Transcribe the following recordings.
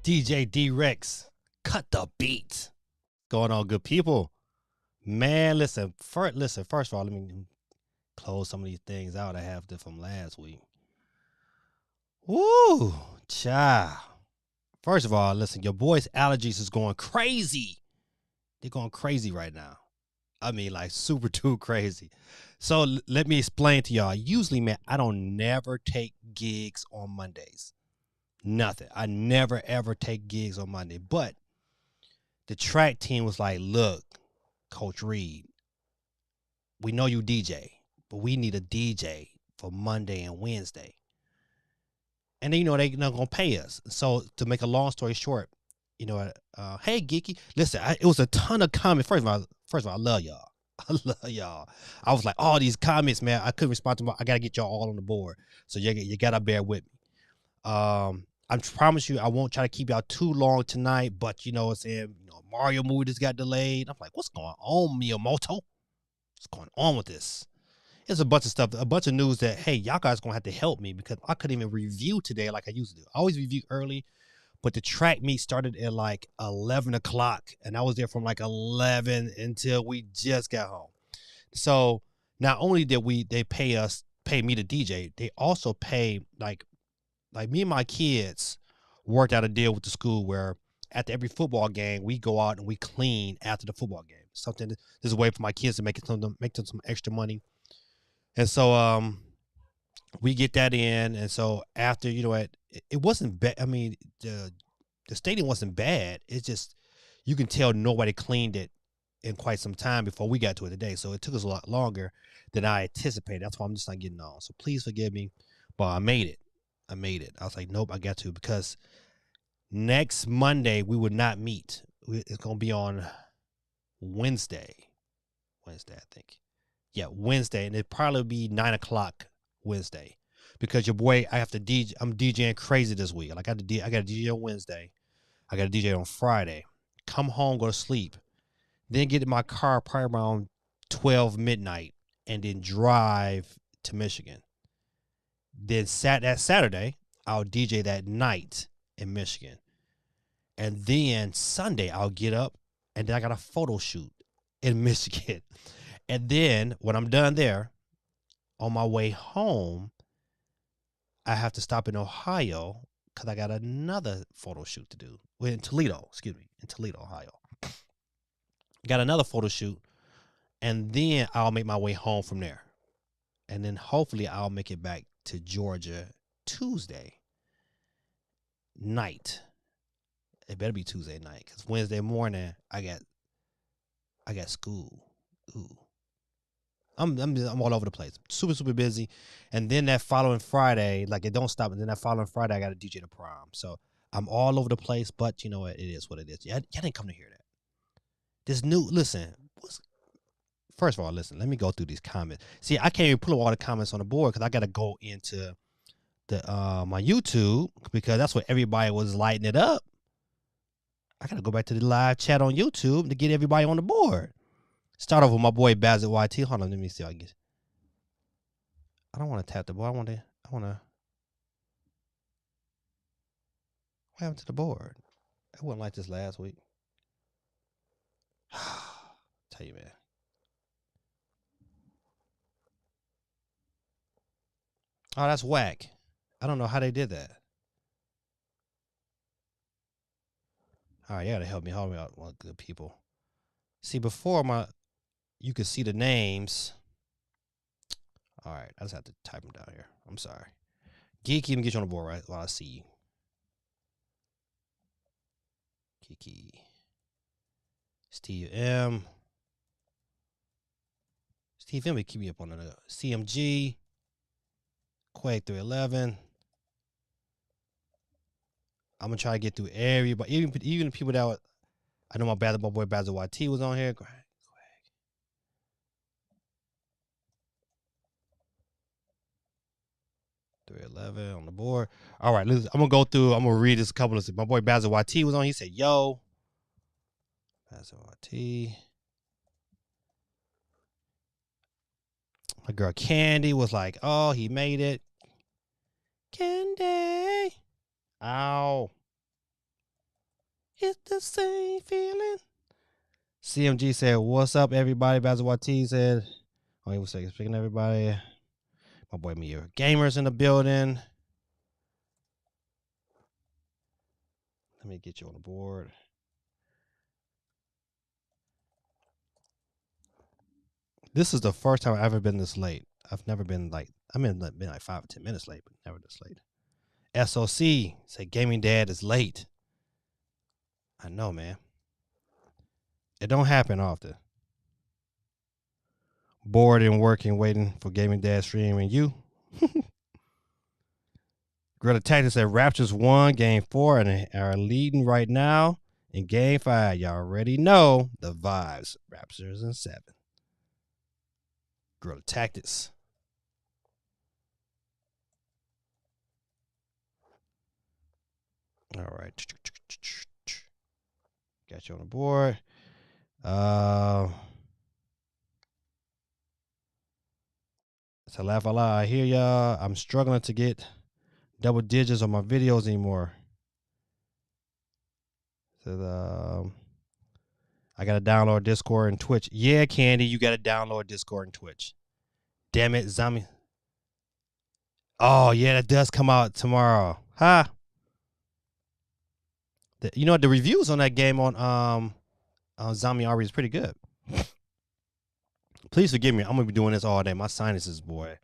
DJ D-Rex, cut the beat. Going on, good people? Man, listen, first of all, let me close some of these things out I have from last week. Woo, child. First of all, listen, your boy's allergies is going crazy. They're going crazy right now. I mean, like super too crazy. So let me explain to y'all. Usually, man, I don't never take gigs on Mondays. Nothing. I never ever take gigs on Monday. But the track team was like, look, Coach Reed, we know you DJ, but we need a DJ for Monday and Wednesday. And then, they're not going to pay us. So to make a long story short, hey, Geeky, listen, it was a ton of comments. First of all, I love y'all. I love y'all. I was like, all these comments, man, I couldn't respond to them. I got to get y'all all on the board. So you got to bear with me. I promise you, I won't try to keep y'all too long tonight, but you know what I'm saying? Mario movie just got delayed. I'm like, what's going on, Miyamoto? What's going on with this? There's a bunch of stuff, a bunch of news that, hey, y'all guys going to have to help me because I couldn't even review today like I used to do. I always review early, but the track meet started at like 11 o'clock, and I was there from like 11 until we just got home. So not only did they pay me to DJ, they also pay like me and my kids worked out a deal with the school where after every football game, we go out and we clean after the football game. This is a way for my kids to make them some extra money. And so we get that in. And so after, it wasn't bad. I mean, the stadium wasn't bad. It's just, you can tell nobody cleaned it in quite some time before we got to it today. So it took us a lot longer than I anticipated. That's why I'm just not getting on. So please forgive me, but I made it. I was like, nope, I got to, because next Monday we would not meet. It's going to be on Wednesday, I think. Yeah, Wednesday, and it'd probably be 9 o'clock Wednesday, because your boy, I have to DJ. I'm DJing crazy this week. Like I got to DJ on Wednesday. I got to DJ on Friday. Come home, go to sleep, then get in my car probably around 12 midnight, and then drive to Michigan. Then that Saturday, I'll DJ that night in Michigan. And then Sunday, I'll get up, and then I got a photo shoot in Michigan. And then when I'm done there, on my way home, I have to stop in Ohio because I got another photo shoot to do. In Toledo, Ohio. Got another photo shoot, and then I'll make my way home from there. And then hopefully I'll make it back to Georgia Tuesday night. It better be Tuesday night, because Wednesday morning I got school. Ooh. I'm all over the place. Super, super busy. And then that following Friday, like, it don't stop. And then that following Friday, I got to DJ the prom. So I'm all over the place, but you know what? It is what it is. Y'all didn't come to hear that. First of all, listen, let me go through these comments. See, I can't even pull all the comments on the board because I got to go into the my YouTube, because that's where everybody was lighting it up. I got to go back to the live chat on YouTube to get everybody on the board. Start off with my boy Baz at YT. Hold on, let me see. I don't want to tap the board. I want to. What happened to the board? It wasn't like this last week. Tell you, man. Oh, that's whack. I don't know how they did that. All right, you gotta help me out, well, good people. See, before you could see the names. All right, I just have to type them down here. I'm sorry. Geeky, let me get you on the board right while I see you. Geeky. Steve M. Steve M, keep me up on the CMG. Quake 311. I'm gonna try to get through everybody, even the people that I know. My boy Basil YT was on here. 311 on the board. All right, I'm gonna go through. I'm gonna read this couple of. My boy Basil YT was on. He said, "Yo, Basil YT." My girl Candy was like, "Oh, he made it." Candy. Ow. It's the same feeling. CMG said, "What's up, everybody?" Basketball T said, "Oh, one second. Speaking to everybody, my boy Mia Gamers in the building. Let me get you on the board." This is the first time I've ever been this late. I've never been like been like 5 or 10 minutes late, but never this late. SOC say Gaming Dad is late. I know, man. It don't happen often. Bored and working, waiting for Gaming Dad stream, and you. Greta Tactics said Raptors won game 4 and are leading right now in game 5. Y'all already know the vibes. Raptors in 7. Greta Tactics. All right. Got you on the board. So laugh a lot. I hear y'all. I'm struggling to get double digits on my videos anymore. So I gotta download Discord and Twitch. Yeah, Candy, you gotta download Discord and Twitch. Damn it, zombie. Oh yeah, that does come out tomorrow. Huh? You know what? The reviews on that game on Zombie RE is pretty good. Please forgive me. I'm gonna be doing this all day. My sinuses, boy.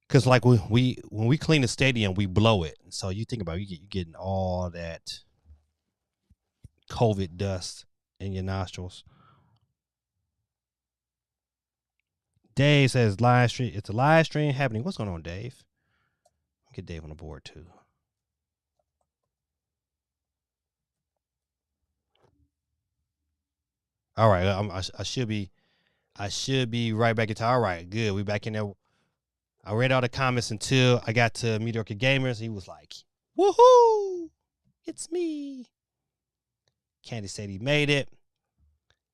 Cause like when we clean the stadium, we blow it. So you think about it, you're getting all that COVID dust in your nostrils. Dave says live stream. It's a live stream happening. What's going on, Dave? Get Dave on the board too. All right, I should be right back into. All right, good. We back in there. I read all the comments until I got to Mediocre Gamers. He was like, "Woohoo! It's me." Candy said he made it.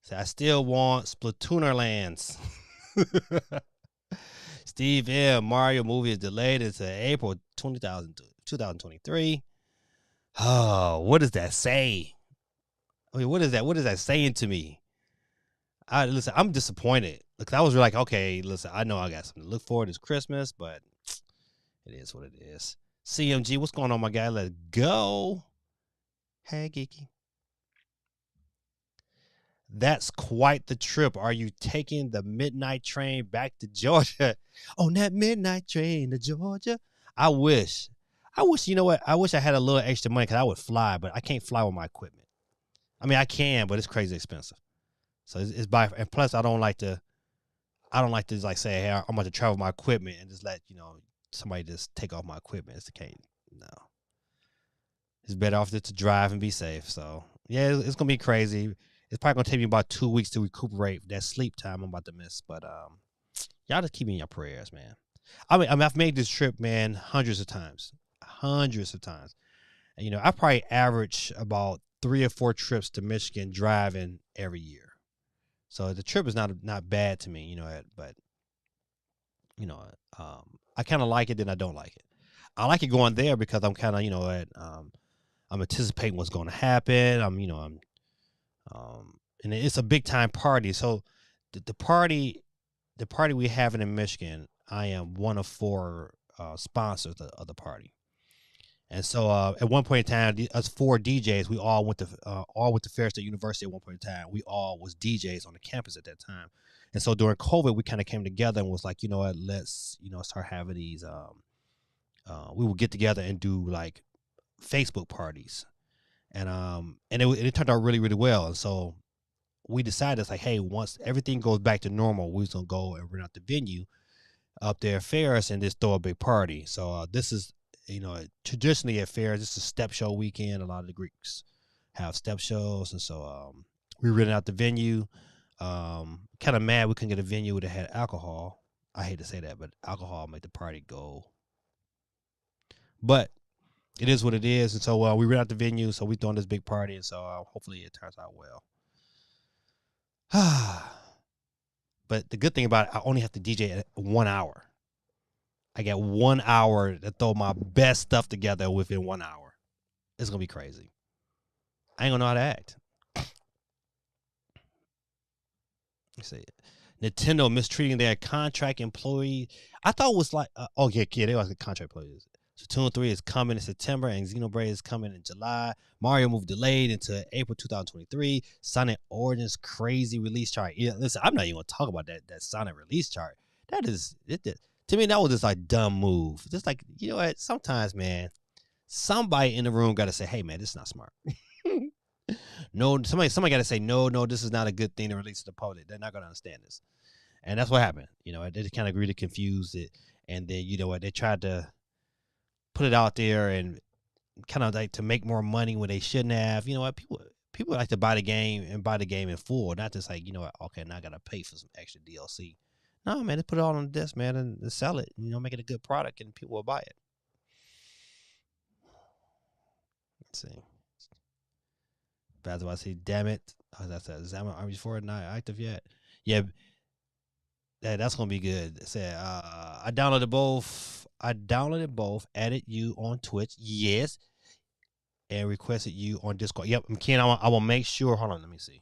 So I still want Splatoonerlands. Steve M. Mario movie is delayed into April 2023. Oh, what does that say? I mean, what is that? What is that saying to me? Listen, I'm disappointed. Because I was like, okay, listen, I know I got something to look forward to. It's Christmas, but it is what it is. CMG, what's going on, my guy? Let's go. Hey, Geeky. That's quite the trip. Are you taking the midnight train back to Georgia? On that midnight train to Georgia? I wish, you know what? I wish I had a little extra money because I would fly, but I can't fly with my equipment. I mean, I can, but it's crazy expensive. So it's by, and plus I don't like to like say, hey, I'm about to travel my equipment and just let, somebody just take off my equipment. It's the case. No. It's better off just to drive and be safe. So yeah, it's going to be crazy. It's probably going to take me about 2 weeks to recuperate that sleep time I'm about to miss. But y'all just keep me in your prayers, man. I mean, I've made this trip, man, hundreds of times. And, I probably average about 3 or 4 trips to Michigan driving every year. So the trip is not bad to me, but, I kind of like it, then I don't like it. I like it going there because I'm kind of, I'm anticipating what's going to happen. And it's a big time party. So the party we having in Michigan, I am one of 4 sponsors of the party. And so at one point in time, us 4 DJs, we all went to Fair State University at one point in time. We all was DJs on the campus at that time. And so during COVID, we kind of came together and was like, you know what, let's, start having these, we would get together and do like Facebook parties. And it turned out really, really well. And so we decided, it's like, hey, once everything goes back to normal, we're going to go and rent out the venue up there at Ferris and just throw a big party. So this is, traditionally at Ferris, this is step show weekend. A lot of the Greeks have step shows. And so we rented out the venue. Kind of mad we couldn't get a venue that had alcohol. I hate to say that, but alcohol make the party go. But it is what it is. And so we rent out the venue, so we throwing this big party. And so hopefully it turns out well. But the good thing about it, I only have to DJ at 1 hour. I got 1 hour to throw my best stuff together within 1 hour. It's going to be crazy. I ain't gonna know how to act. Let's see. Nintendo mistreating their contract employee. I thought it was like, they was the contract employees. Splatoon 3 is coming in September, and Xenoblade is coming in July. Mario Move delayed into April 2023. Sonic Origins crazy release chart. Yeah, listen, I'm not even gonna talk about that Sonic release chart. That is to me, that was just like dumb move. Just like, you know what? Sometimes, man, somebody in the room got to say, "Hey, man, this is not smart." No, somebody got to say, "No, this is not a good thing to release to the public. They're not gonna understand this." And that's what happened. You know, they kind of really confused it, and then you know what? They tried to put it out there and kind of like to make more money when they shouldn't have. You know what? People like to buy the game and buy the game in full, not just like, you know what? Okay, now I gotta pay for some extra DLC. No, man, they put it all on the disc, man, and sell it. You know, make it a good product, and people will buy it. Let's see. That's why I say, damn it. Oh, that's that. Zama Army 4 not active yet. Yeah, that's gonna be good. Say, I downloaded both. Added you on Twitch. Yes. And requested you on Discord. Yep, Ken, I will make sure. Hold on, let me see.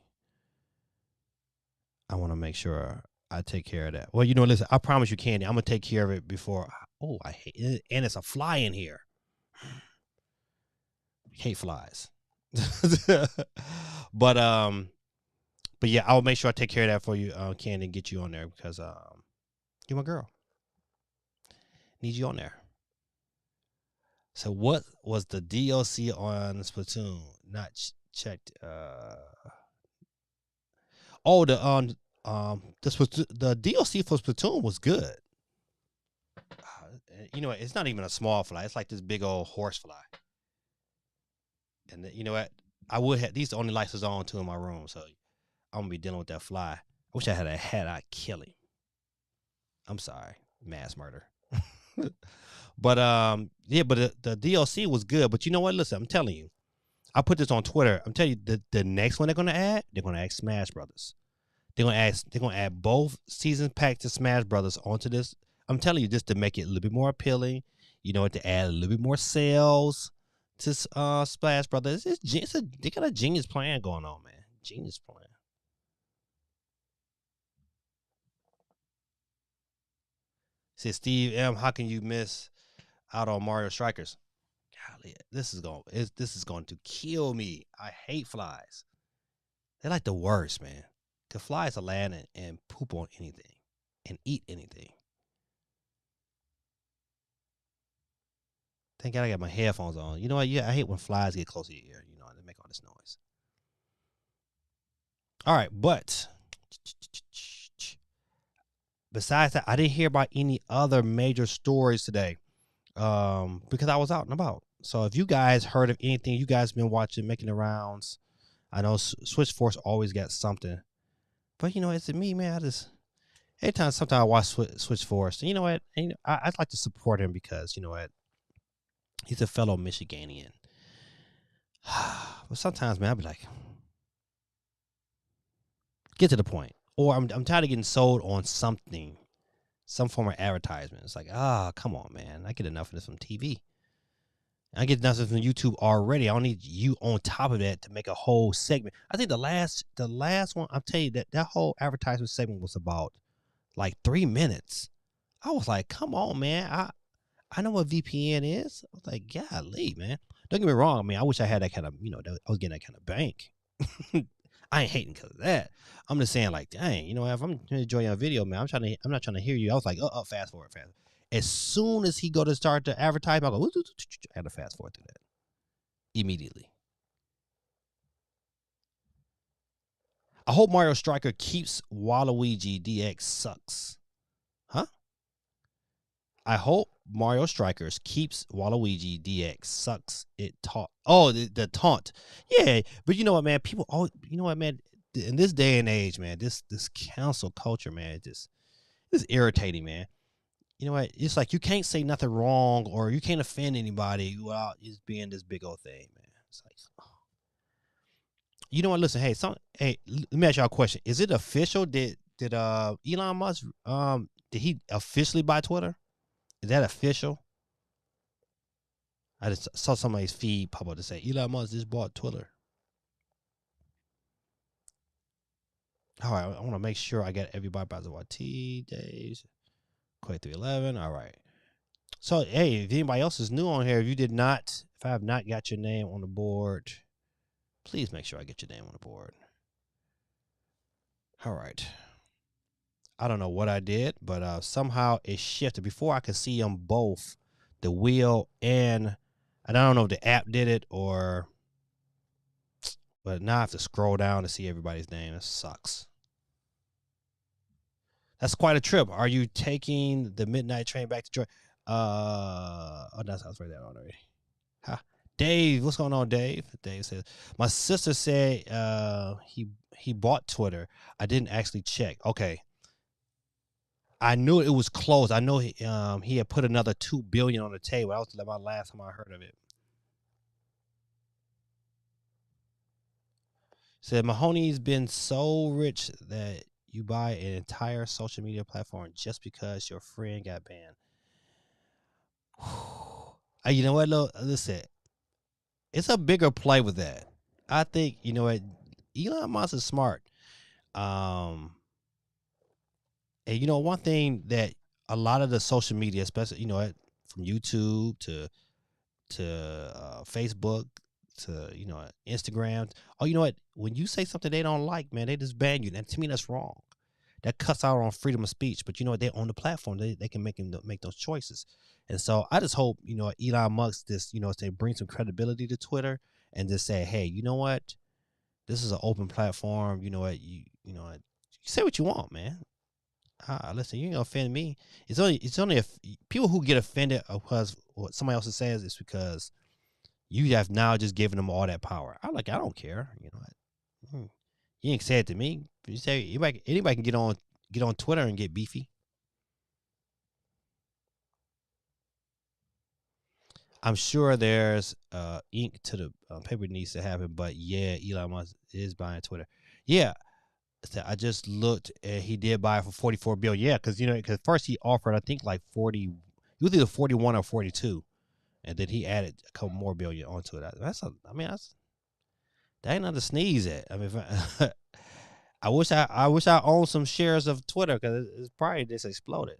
I want to make sure I take care of that. Well, you know, listen, I promise you, Candy, I'm gonna take care of it before. Oh, I hate it, and it's a fly in here. Hate flies. but yeah, I'll make sure I take care of that for you, Candy, and get you on there because you're my girl. Need you on there. So what was the DLC on Splatoon? Not checked. Oh, the DLC for Splatoon was good. You know what? It's not even a small fly. It's like this big old horse fly. And you know what? I would have these are the only lights is on too in my room, so I'm gonna be dealing with that fly. I wish I had a hat. I'd kill him. I'm sorry, mass murder. But yeah, but the DLC was good. But you know what? Listen, I'm telling you, I put this on Twitter. I'm telling you, the next one they're gonna add Smash Brothers. They're gonna add both season packs to Smash Brothers onto this. I'm telling you, just to make it a little bit more appealing. You know, to add a little bit more sales to Splash Brothers. They got a genius plan going on, man. Genius plan. Says Steve M. How can you miss out on Mario Strikers? Golly, this is going to kill me. I hate flies. They're like the worst, man. Cause flies will land and poop on anything and eat anything. Thank God I got my headphones on. You know what? Yeah, I hate when flies get close to your ear. You know, they make all this noise. All right, but besides that, I didn't hear about any other major stories today because I was out and about. So if you guys heard of anything, you guys been watching, making the rounds. I know Switch Force always got something. But, you know, it's me, man. Sometimes I watch Switch Force. And you know what? I'd like to support him because, you know what? He's a fellow Michiganian. But sometimes, man, I'll be like, get to the point. Or I'm tired of getting sold on something, some form of advertisement. It's like, come on, man. I get enough of this from TV. I get enough of this from YouTube already. I don't need you on top of that to make a whole segment. I think the last one, I'll tell you that whole advertisement segment was about like 3 minutes. I was like, come on, man. I know what VPN is. I was like, golly, man. Don't get me wrong. I mean, I wish I had that kind of, you know, I was getting that kind of bank. I ain't hating because of that. I'm just saying, like, dang, you know, if I'm enjoying your video, man, I'm not trying to hear you. I was like, fast forward. As soon as he go to start to advertise, I go, I had to fast forward through that immediately. I hope Mario Striker keeps Waluigi DX sucks. Huh? I hope Mario Strikers keeps Waluigi DX sucks. It taunt. Oh, the taunt. Yeah, but you know what, man? People always, you know what, man? In this day and age, man, this cancel culture, man, it's irritating, man. You know what? It's like you can't say nothing wrong or you can't offend anybody without just being this big old thing, man. It's like, you know what? Listen, hey, let me ask y'all a question. Is it official? Did Elon Musk did he officially buy Twitter? Is that official? I just saw somebody's feed pop up to say Elon Musk just bought Twitter. All right, I want to make sure I get everybody by the YT days. Quake 311. All right. So, hey, if anybody else is new on here, if I have not got your name on the board, please make sure I get your name on the board. All right. I don't know what I did, but somehow it shifted. Before I could see them both, the wheel and I don't know if the app did it but now I have to scroll down to see everybody's name. It sucks. That's quite a trip. Are you taking the midnight train back to Detroit? That's I was right there already. Huh. Dave, what's going on, Dave? Dave says my sister said he bought Twitter. I didn't actually check. Okay, I knew it was close. I know he had put another $2 billion on the table. That was my last time I heard of it. Said Mahoney's been so rich that you buy an entire social media platform just because your friend got banned. You know what? Listen, it's a bigger play with that. I think you know what. Elon Musk is smart. And you know one thing that a lot of the social media, especially from YouTube to Facebook to Instagram. Oh, you know what? When you say something they don't like, man, they just ban you. And to me, that's wrong. That cuts out on freedom of speech. But you know what? They own the platform. They can make those choices. And so I just hope Elon Musk just say bring some credibility to Twitter and just say, hey, you know what? This is an open platform. You know what? You say what you want, man. Listen, you ain't gonna offend me. It's only if people who get offended because what somebody else says is because you have now just given them all that power. I don't care. You ain't said it to me. You say anybody can get on Twitter and get beefy. I'm sure there's ink to the paper needs to happen, but yeah, Elon Musk is buying Twitter. Yeah, I just looked and he did buy it for $44 billion. Yeah, because first he offered I think like 40, it was either 41 or 42, and then he added a couple more billion onto it. That ain't nothing to sneeze at. I mean, I wish I owned some shares of Twitter because it's probably just exploded.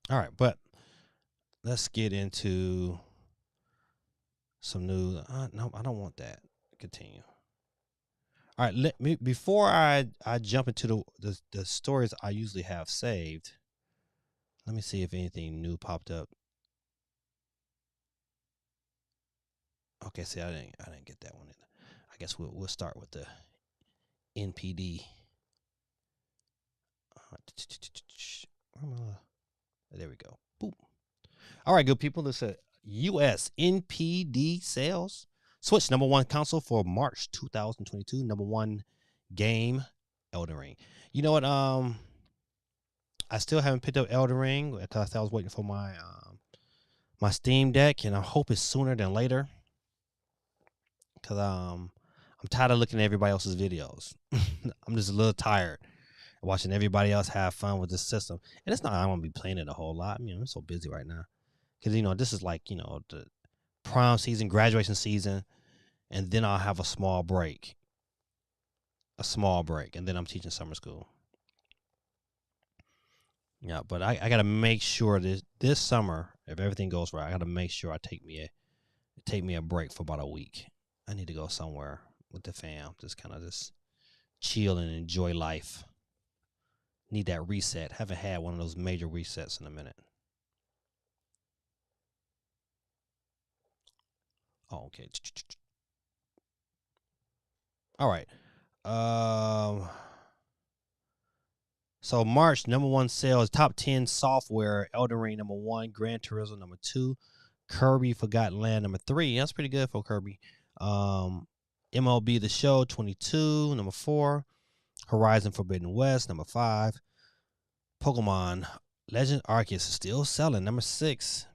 All right, but let's get into some news. No, I don't want that. Continue. All right, let me before I jump into the stories I usually have saved. Let me see if anything new popped up. Okay, see, I didn't get that one. I guess we'll start with the NPD. There we go. Boom. All right, good people. This is U.S. NPD sales. Switch number one console for March 2022. Number one game, Elden Ring. You know what? I still haven't picked up Elden Ring because I was waiting for my my Steam Deck, and I hope it's sooner than later. Because I'm tired of looking at everybody else's videos. I'm just a little tired of watching everybody else have fun with this system. And it's not I'm gonna be playing it a whole lot. I mean, I'm so busy right now. Because this is like the prom season, graduation season, and then I'll have a small break, and then I'm teaching summer school. Yeah, but I got to make sure this summer, if everything goes right, I got to make sure I take me a break for about a week. I need to go somewhere with the fam, just kind of just chill and enjoy life. Need that reset. Haven't had one of those major resets in a minute. Oh, okay. All right. So March number one sales, top 10 software, Elden Ring number one, Gran Turismo number two, Kirby Forgotten Land number three. That's pretty good for Kirby. MLB The Show 22 number four, Horizon Forbidden West number five, Pokemon Legend Arceus is still selling number six,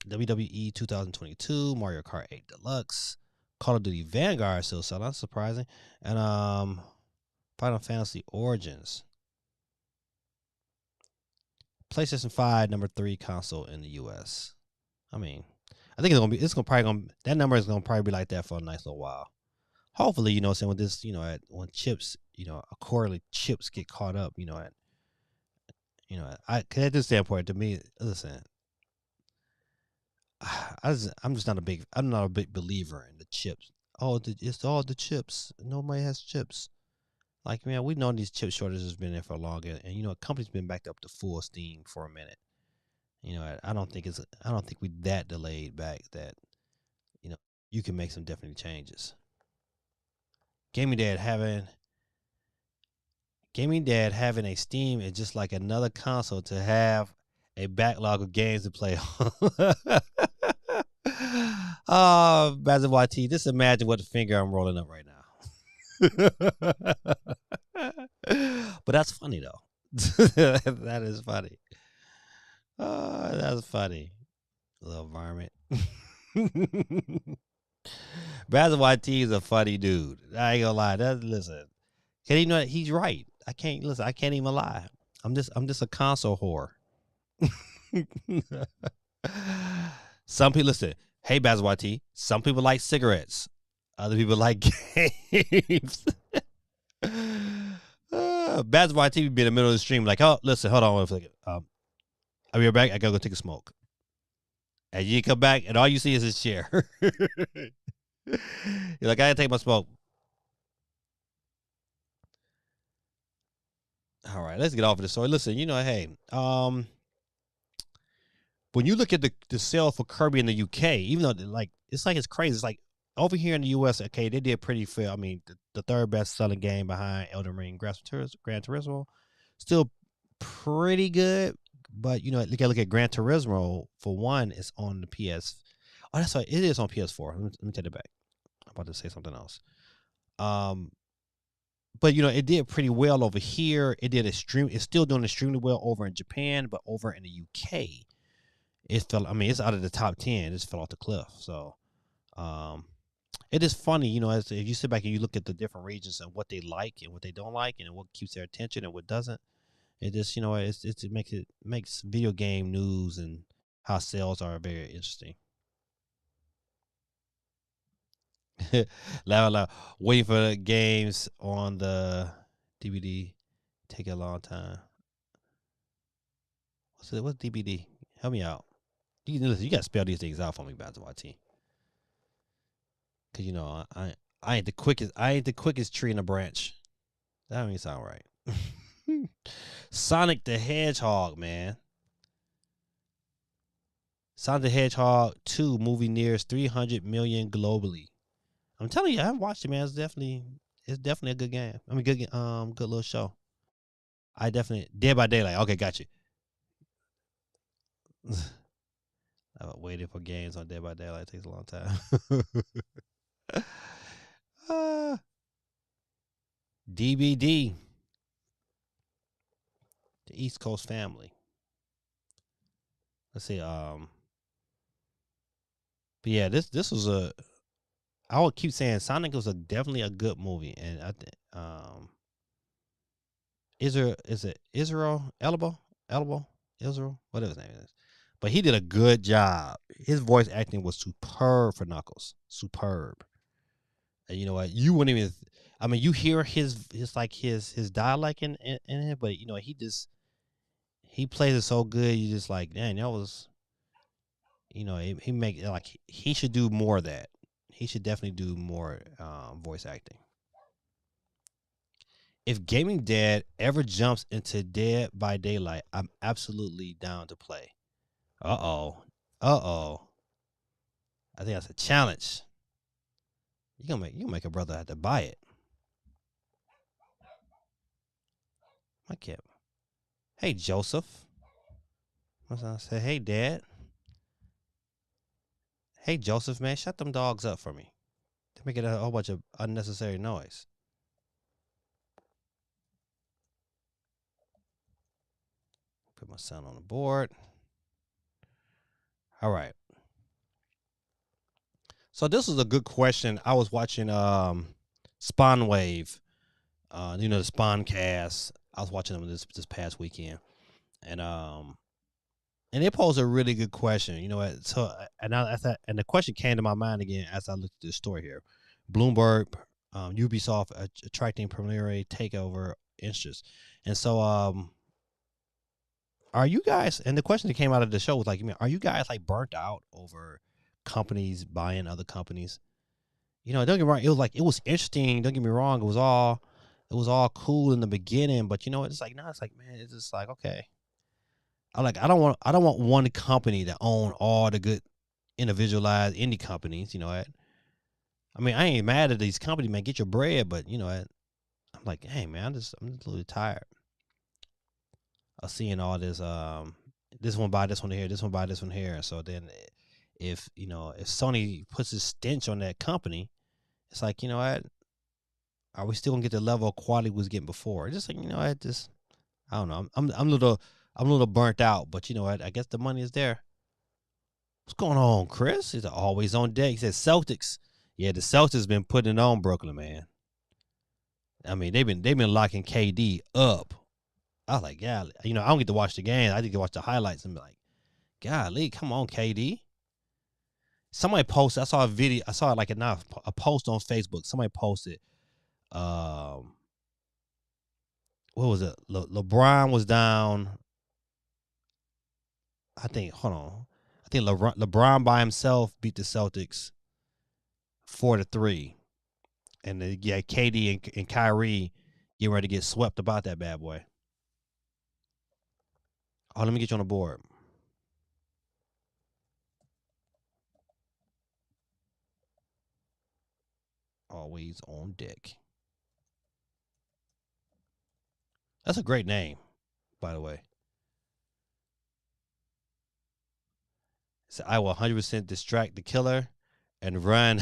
WWE 2022, Mario Kart 8 Deluxe, Call of Duty Vanguard still selling. That's surprising, and Final Fantasy Origins. PlayStation 5 number 3 console in the US. I mean, I think that number is gonna probably be like that for a nice little while. hopefully, saying with this, when chips, quarterly chips get caught up, cause at this standpoint, to me, listen, I'm not a big believer in the chips. Oh, it's all the chips. Nobody has chips. Like, man, we know these chip shortages has been there for a long, and company's been backed up to full steam for a minute. I don't think we that delayed back that you know you can make some definite changes. Gaming Dad having Gaming Dad having a Steam is just like another console to have a backlog of games to play on. Oh, Basil YT, just imagine what finger I'm rolling up right now. But that's funny though. That is funny. That's funny. Little varmint. Basil YT is a funny dude. I ain't gonna lie. Listen. Can you know he's right? I can't listen. I can't even lie. I'm just a console whore. Some people listen. Hey, Basil YT. Some people like cigarettes. Other people like games. Basil YT would be in the middle of the stream, like, oh, listen, hold on one second. I'll be right back. I gotta go take a smoke. And you come back, and all you see is his chair. You're like, I gotta take my smoke. All right, let's get off of this. So listen, hey, when you look at the sale for Kirby in the UK, even though it's crazy. It's like over here in the US, okay, they did pretty fair. I mean, the third best selling game behind Elden Ring, Gran Turismo, still pretty good. But you gotta look at Gran Turismo for one. It's on the PS. Oh, that's right. It is on PS4. Let me take it back. I'm about to say something else. But it did pretty well over here. It's still doing extremely well over in Japan, but over in the UK, it fell. I mean, it's out of the top 10. It just fell off the cliff. So, it is funny, as if you sit back and you look at the different regions and what they like and what they don't like, and what keeps their attention and what doesn't. It just, it makes video game news and how sales are very interesting. Loud, waiting for the games on the DVD take a long time. What's DVD? Help me out. You gotta spell these things out for me, Basil YT. Cause I ain't the quickest. I ain't the quickest tree in the branch. That don't even sound right. Sonic the Hedgehog, man. Sonic the Hedgehog 2 movie nears 300 million globally. I'm telling you, I haven't watched it, man. It's definitely a good game. I mean, good little show. I definitely Dead by Daylight. Okay, got you. I've waited for games on Dead by Daylight. It takes a long time. DBD, the East Coast family. Let's see. But yeah, this was I would keep saying Sonic was definitely a good movie, and I think Israel Israel, whatever his name is, but he did a good job. His voice acting was superb for Knuckles, superb. And you know what? You wouldn't even. I mean, you hear his dialect in it, but he plays it so good. You just like, dang, that was. He make like he should do more of that. He should definitely do more voice acting. If Gaming Dad ever jumps into Dead by Daylight, I'm absolutely down to play. Uh-oh. I think that's a challenge. You gonna make a brother have to buy it. My kid. Hey Joseph. I was gonna say, hey Dad. Hey Joseph, man, shut them dogs up for me. They're making a whole bunch of unnecessary noise. Put my son on the board. All right. So this was a good question. I was watching Spawn Wave, the Spawn cast. I was watching them this past weekend, and they posed a really good question. You know what? So and the question came to my mind again as I looked at this story here. Bloomberg Ubisoft attracting preliminary takeover interest. And so, are you guys? And the question that came out of the show was like, are you guys like burnt out over companies buying other companies? Don't get me wrong. It was like it was interesting. Don't get me wrong. It was all cool in the beginning, but it's like now it's like, man, it's just like, okay. I don't want one company to own all the good individualized indie companies. I mean, I ain't mad at these companies, man. Get your bread, but I'm like, hey, man, I'm just a little tired of seeing all this. This one buy this one here, this one buy this one here. So then, if Sony puts a stench on that company, it's like, what? Are we still gonna get the level of quality we was getting before? Just like, what? Just I don't know. I'm a little burnt out, but what? I guess the money is there. What's going on, Chris? He's always on deck. He says Celtics. Yeah, the Celtics been putting it on Brooklyn, man. I mean, they've been locking KD up. I was like, yeah, I don't get to watch the game. I get to watch the highlights and be like, golly, come on, KD. Somebody posted. I saw a video. I saw like a post on Facebook. Somebody posted. What was it? LeBron was down. I think. Hold on. I think LeBron by himself beat the Celtics 4-3, and yeah, KD and Kyrie getting ready to get swept about that bad boy. Oh, let me get you on the board. Always on deck. That's a great name, by the way. So I will 100% distract the killer and run.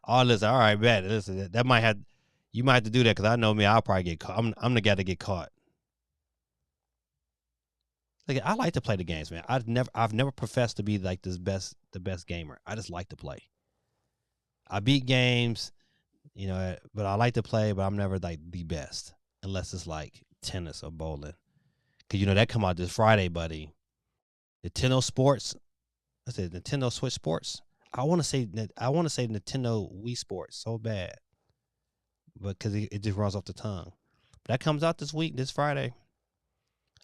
All this. All right, bet. Listen, that might have. You might have to do that because I know me. I'll probably get caught. I'm the guy to get caught. Like, I like to play the games, man. I've never professed to be like the best gamer. I just like to play. I beat games, but I like to play. But I'm never like the best unless it's like tennis or bowling. Cause that come out this Friday, buddy. Nintendo Sports. I said Nintendo Switch Sports. I want to say Nintendo Wii Sports so bad, but because it just runs off the tongue. But that comes out this Friday.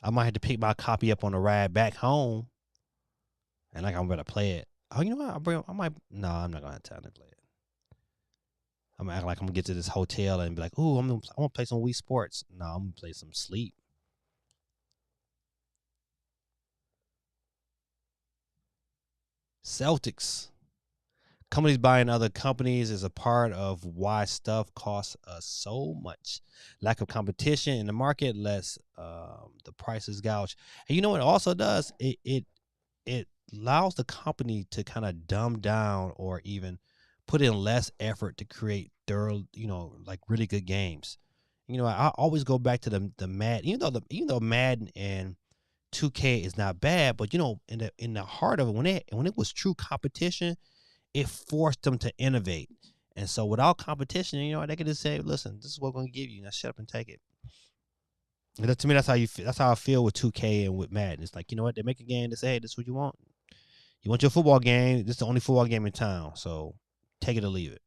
I might have to pick my copy up on the ride back home, and like I'm gonna play it. Oh, you know what? I might. No, I'm not gonna have time to play it. I'm gonna act like I'm gonna get to this hotel and be like, "Ooh, I want to play some Wii Sports." No, I'm gonna play some sleep. Celtics. Companies buying other companies is a part of why stuff costs us so much. Lack of competition in the market lets the prices gouge. And you know what it also does? It allows the company to kind of dumb down or even put in less effort to create thorough, like really good games. I always go back to the Mad, even though Madden and 2K is not bad, but in the heart of it, when it was true competition, it forced them to innovate. And so without competition, they could just say, listen, this is what we're going to give you. Now shut up and take it. And to me, that's how I feel with 2K and with Madden. It's like, they make a game to say, hey, this is what you want. You want your football game. This is the only football game in town. So take it or leave it.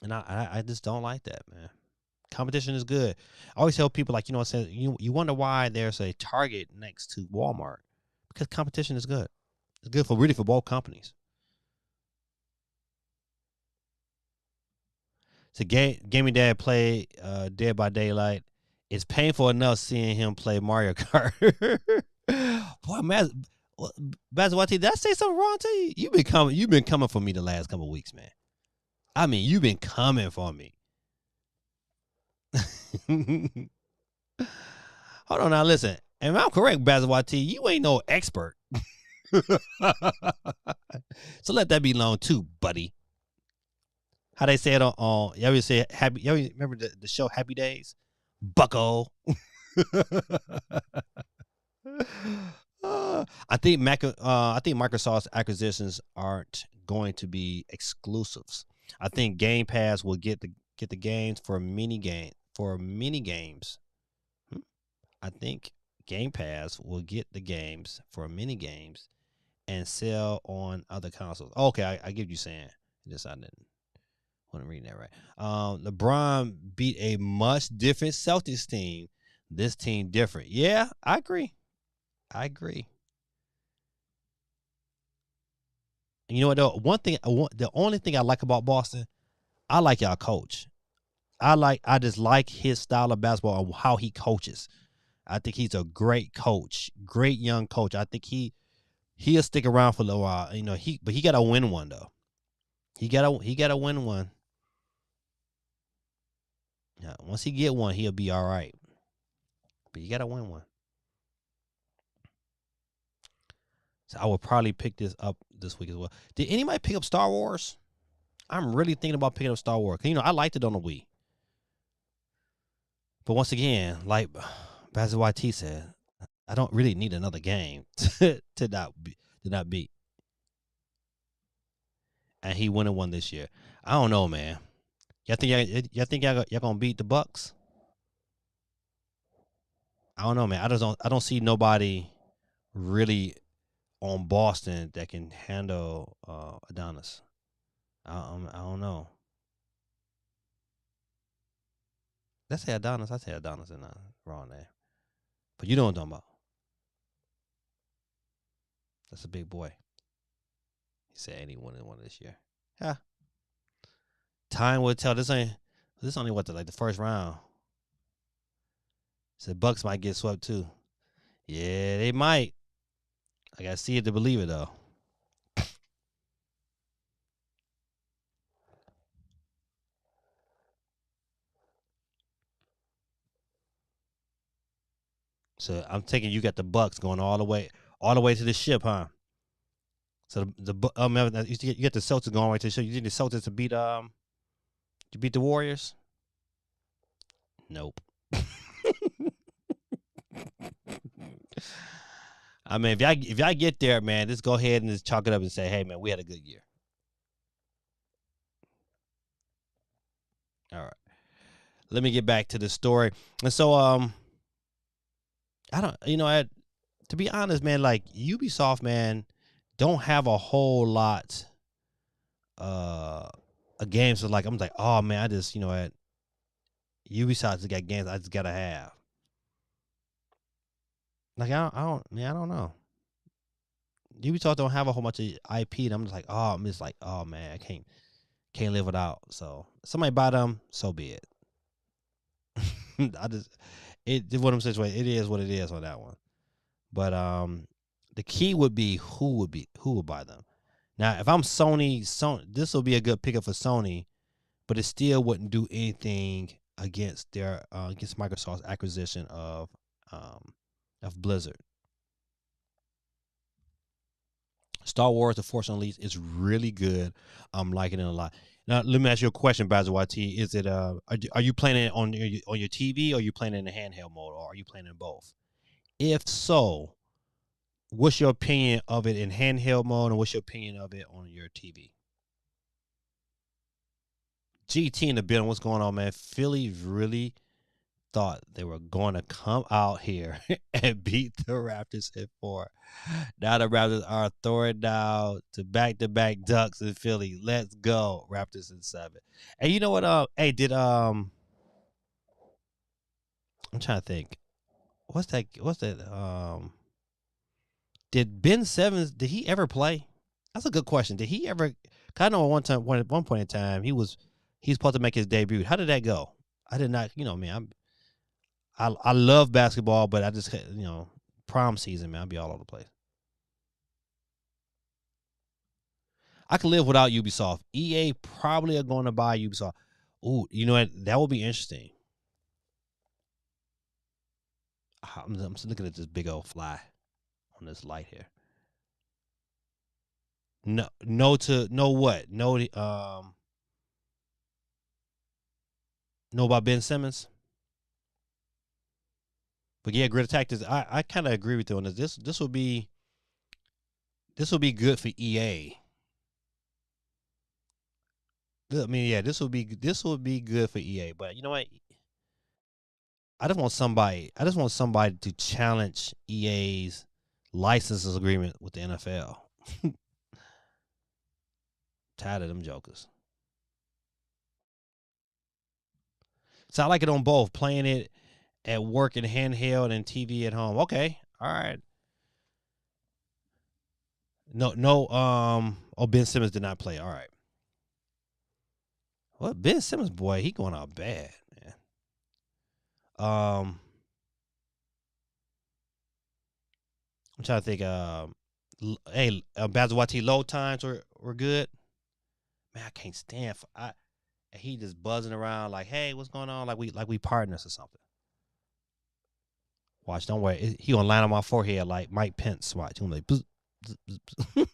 And I just don't like that, man. Competition is good. I always tell people, like, you wonder why there's a Target next to Walmart. Because competition is good. It's good for both companies. So gaming dad play Dead by Daylight. It's painful enough seeing him play Mario Kart. Boy, Bazawati, did I say something wrong to you? You've been coming for me the last couple of weeks, man. I mean, you've been coming for me. Hold on now, listen. If I'm correct, Bazawati, you ain't no expert. So let that be known too, buddy. How they say it on you ever say happy? You ever remember the show Happy Days? Bucko. I think Microsoft's acquisitions aren't going to be exclusives. I think Game Pass will get the games for mini games. I think Game Pass will get the games for mini games and sell on other consoles. Okay, I get what you're saying. This I didn't. Wasn't reading that right. LeBron beat a much different Celtics team. This team different. Yeah, I agree. I agree. And you know what? Though one thing, the only thing I like about Boston, I like y'all coach. I just like his style of basketball and how he coaches. I think he's a great coach, great young coach. I think he'll stick around for a little while. You know, but he gotta win one though. He gotta win one. Yeah, once he get one, he'll be all right. But you gotta win one. So I would probably pick this up this week as well. Did anybody pick up Star Wars? I'm really thinking about picking up Star Wars. You know, I liked it on the Wii. But once again, like Basil YT said, I don't really need another game to not beat. And he won and won this year. I don't know, man. Y'all gonna beat the Bucks? I don't know, man. I don't see nobody really on Boston that can handle Adonis. I don't know. Let's say Adonis. I say Adonis in the wrong name. But you know what I'm talking about. That's a big boy. He said and he won one this year. Yeah. Time will tell. This only what the first round. Said Bucks might get swept too. Yeah, they might. I gotta see it to believe it though. So I'm taking you got the Bucks going all the way to the ship, huh? So you get the Celtics going right to the ship. You think the Celtics to beat the Warriors? Nope. I mean, if y'all get there, man, just go ahead and just chalk it up and say, hey, man, we had a good year. All right. Let me get back to the story. And so, I don't, to be honest, man, like Ubisoft, man, don't have a whole lot of games. So like, I'm like, oh man, I just, at Ubisoft just got games I just gotta have. Like, I don't know. Ubisoft don't have a whole bunch of IP, and I'm just like, oh man, I can't live without. So somebody buy them, so be it. What I'm saying, it is what it is on that one. But the key would be who would buy them. Now, if I'm Sony, this will be a good pickup for Sony, but it still wouldn't do anything against their against Microsoft's acquisition of Blizzard. Star Wars: The Force Unleashed is really good. I'm liking it a lot. Now, let me ask you a question, Basil YT. Is it are you playing it on your TV, or are you playing it in the handheld mode, or are you playing it in both? If so, what's your opinion of it in handheld mode, and what's your opinion of it on your TV? GT in the building, what's going on, man? Philly really thought they were going to come out here and beat the Raptors in 4. Now the Raptors are throwing down to back Ducks in Philly. Let's go, Raptors in 7. And you know what? Hey, I'm trying to think. What's that? Did Ben Simmons? Did he ever play? That's a good question. Did he ever? Cause I know at one point in time he's supposed to make his debut. How did that go? I did not. Man, I love basketball, but I just prom season, man, I'll be all over the place. I could live without Ubisoft. EA probably are going to buy Ubisoft. Ooh, you know what? That would be interesting. I'm just looking at this big old fly on this light here. No what? No about Ben Simmons. But yeah, Grid Attack. I kind of agree with you on this. This will be good for EA. I mean, yeah, this will be good for EA. But you know what? I just want somebody to challenge EA's licenses agreement with the NFL. Tired of them jokers. So I like it on both. Playing it at work and handheld and TV at home. Okay. All right. No. Oh, Ben Simmons did not play. All right. Well, Ben Simmons, boy, he going out bad, man. I'm trying to think. Hey, Bazawati load times were good. Man, I can't stand for he just buzzing around like, hey, what's going on? Like we partners or something. Watch, don't worry. He gonna line on my forehead like Mike Pence. Watch, he gonna like, bzz, bzz,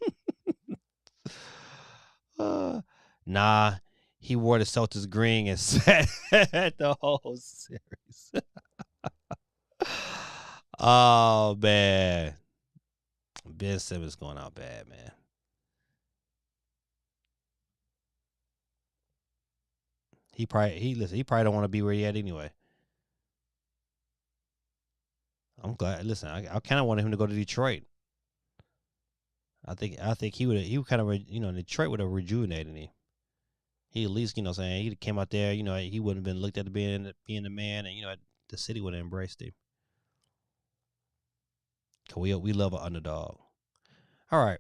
bzz. Nah, he wore the Celtics green and sat the whole series. Oh man, Ben Simmons going out bad, man. He probably don't want to be where he at anyway. I'm glad. Listen, I kind of wanted him to go to Detroit. I think he would kind of Detroit would have rejuvenated him. He at least saying he came out there, he wouldn't have been looked at as being the man, and the city would have embraced him. Cause we love an underdog. All right,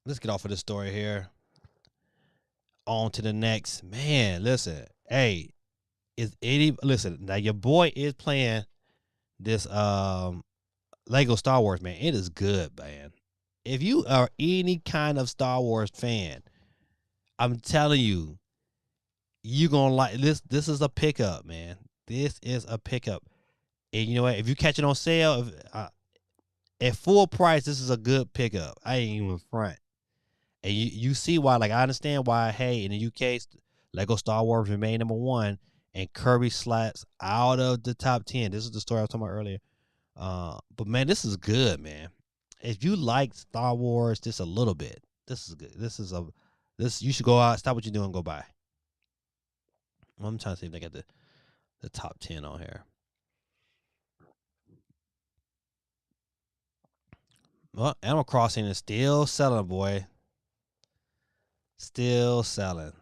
let's get off of this story here. On to the next. Man, listen, hey, listen, now your boy is playing this Lego Star Wars, man. It is good, man. If you are any kind of Star Wars fan, I'm telling you, you're gonna like this. This is a pickup, man. This is a pickup. And you know what? If you catch it on sale, at full price, this is a good pickup. I ain't even front. And you see why, like, I understand why, hey, in the UK, Lego Star Wars remain #1, and Kirby slaps out of the top 10. This is the story I was talking about earlier. But man, this is good, man. If you like Star Wars just a little bit, this is good. This you should go out, stop what you're doing, go buy. I'm trying to see if they got the top 10 on here. Well, Animal Crossing is still selling, boy. Still selling.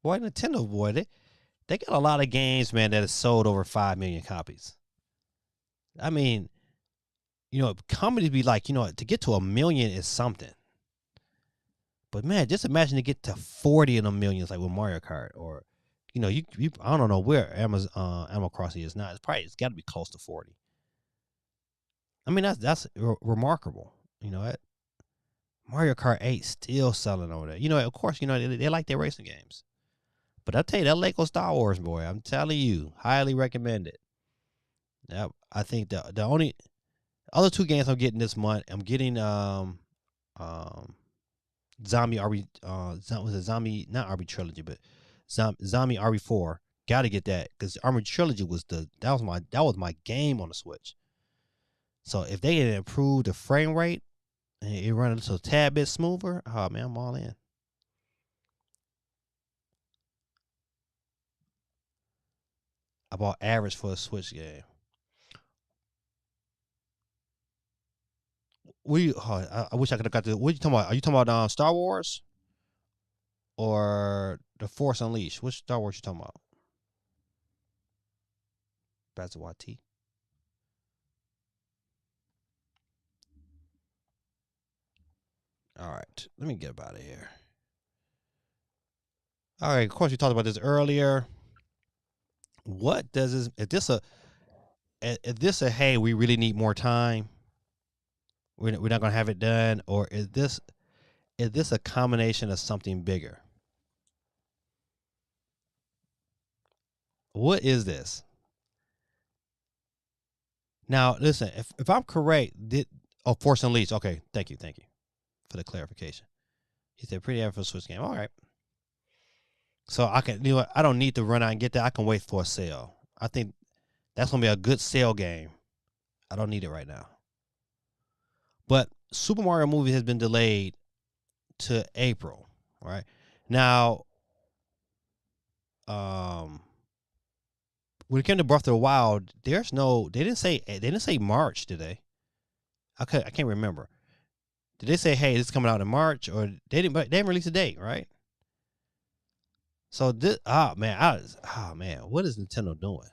Boy, Nintendo, boy, they got a lot of games, man, that has sold over 5 million copies. I mean, companies be like, to get to 1 million is something. But man, just imagine to get to 40 of them millions, like with Mario Kart, or you I don't know where Animal Crossing is now. It's got to be close to 40. I mean, that's remarkable. Mario Kart 8 still selling over there. Of course, they like their racing games. But I tell you, that Lego Star Wars, boy, I'm telling you, highly recommend it. Now, I think the only other 2 games I'm getting this month, I'm getting Zombie RB was a Zombie, not RB Trilogy, but Zombie RB4. Got to get that because Armored Trilogy that was my game on the Switch. So if they had improved the frame rate and it run a tad bit smoother, oh man, I'm all in. I bought average for a Switch game. I wish I could have got the. What are you talking about? Are you talking about Star Wars or The Force Unleashed? Which Star Wars you talking about? Bazawati. All right, let me get out of here. All right, of course we talked about this earlier. What does this? If this a hey, we really need more time. We're not gonna have it done, or is this a combination of something bigger? What is this? Now, listen, if I'm correct, Force Unleashed. Okay, thank you for the clarification. He said pretty average for a Switch game. All right. So I can, I don't need to run out and get that. I can wait for a sale. I think that's gonna be a good sale game. I don't need it right now. But Super Mario movie has been delayed to April. Right now, when it came to Breath of the Wild, they didn't say March, did they? I can't remember. Did they say, hey, this is coming out in March, or they didn't? But they didn't release a date, right? So this, man, what is Nintendo doing?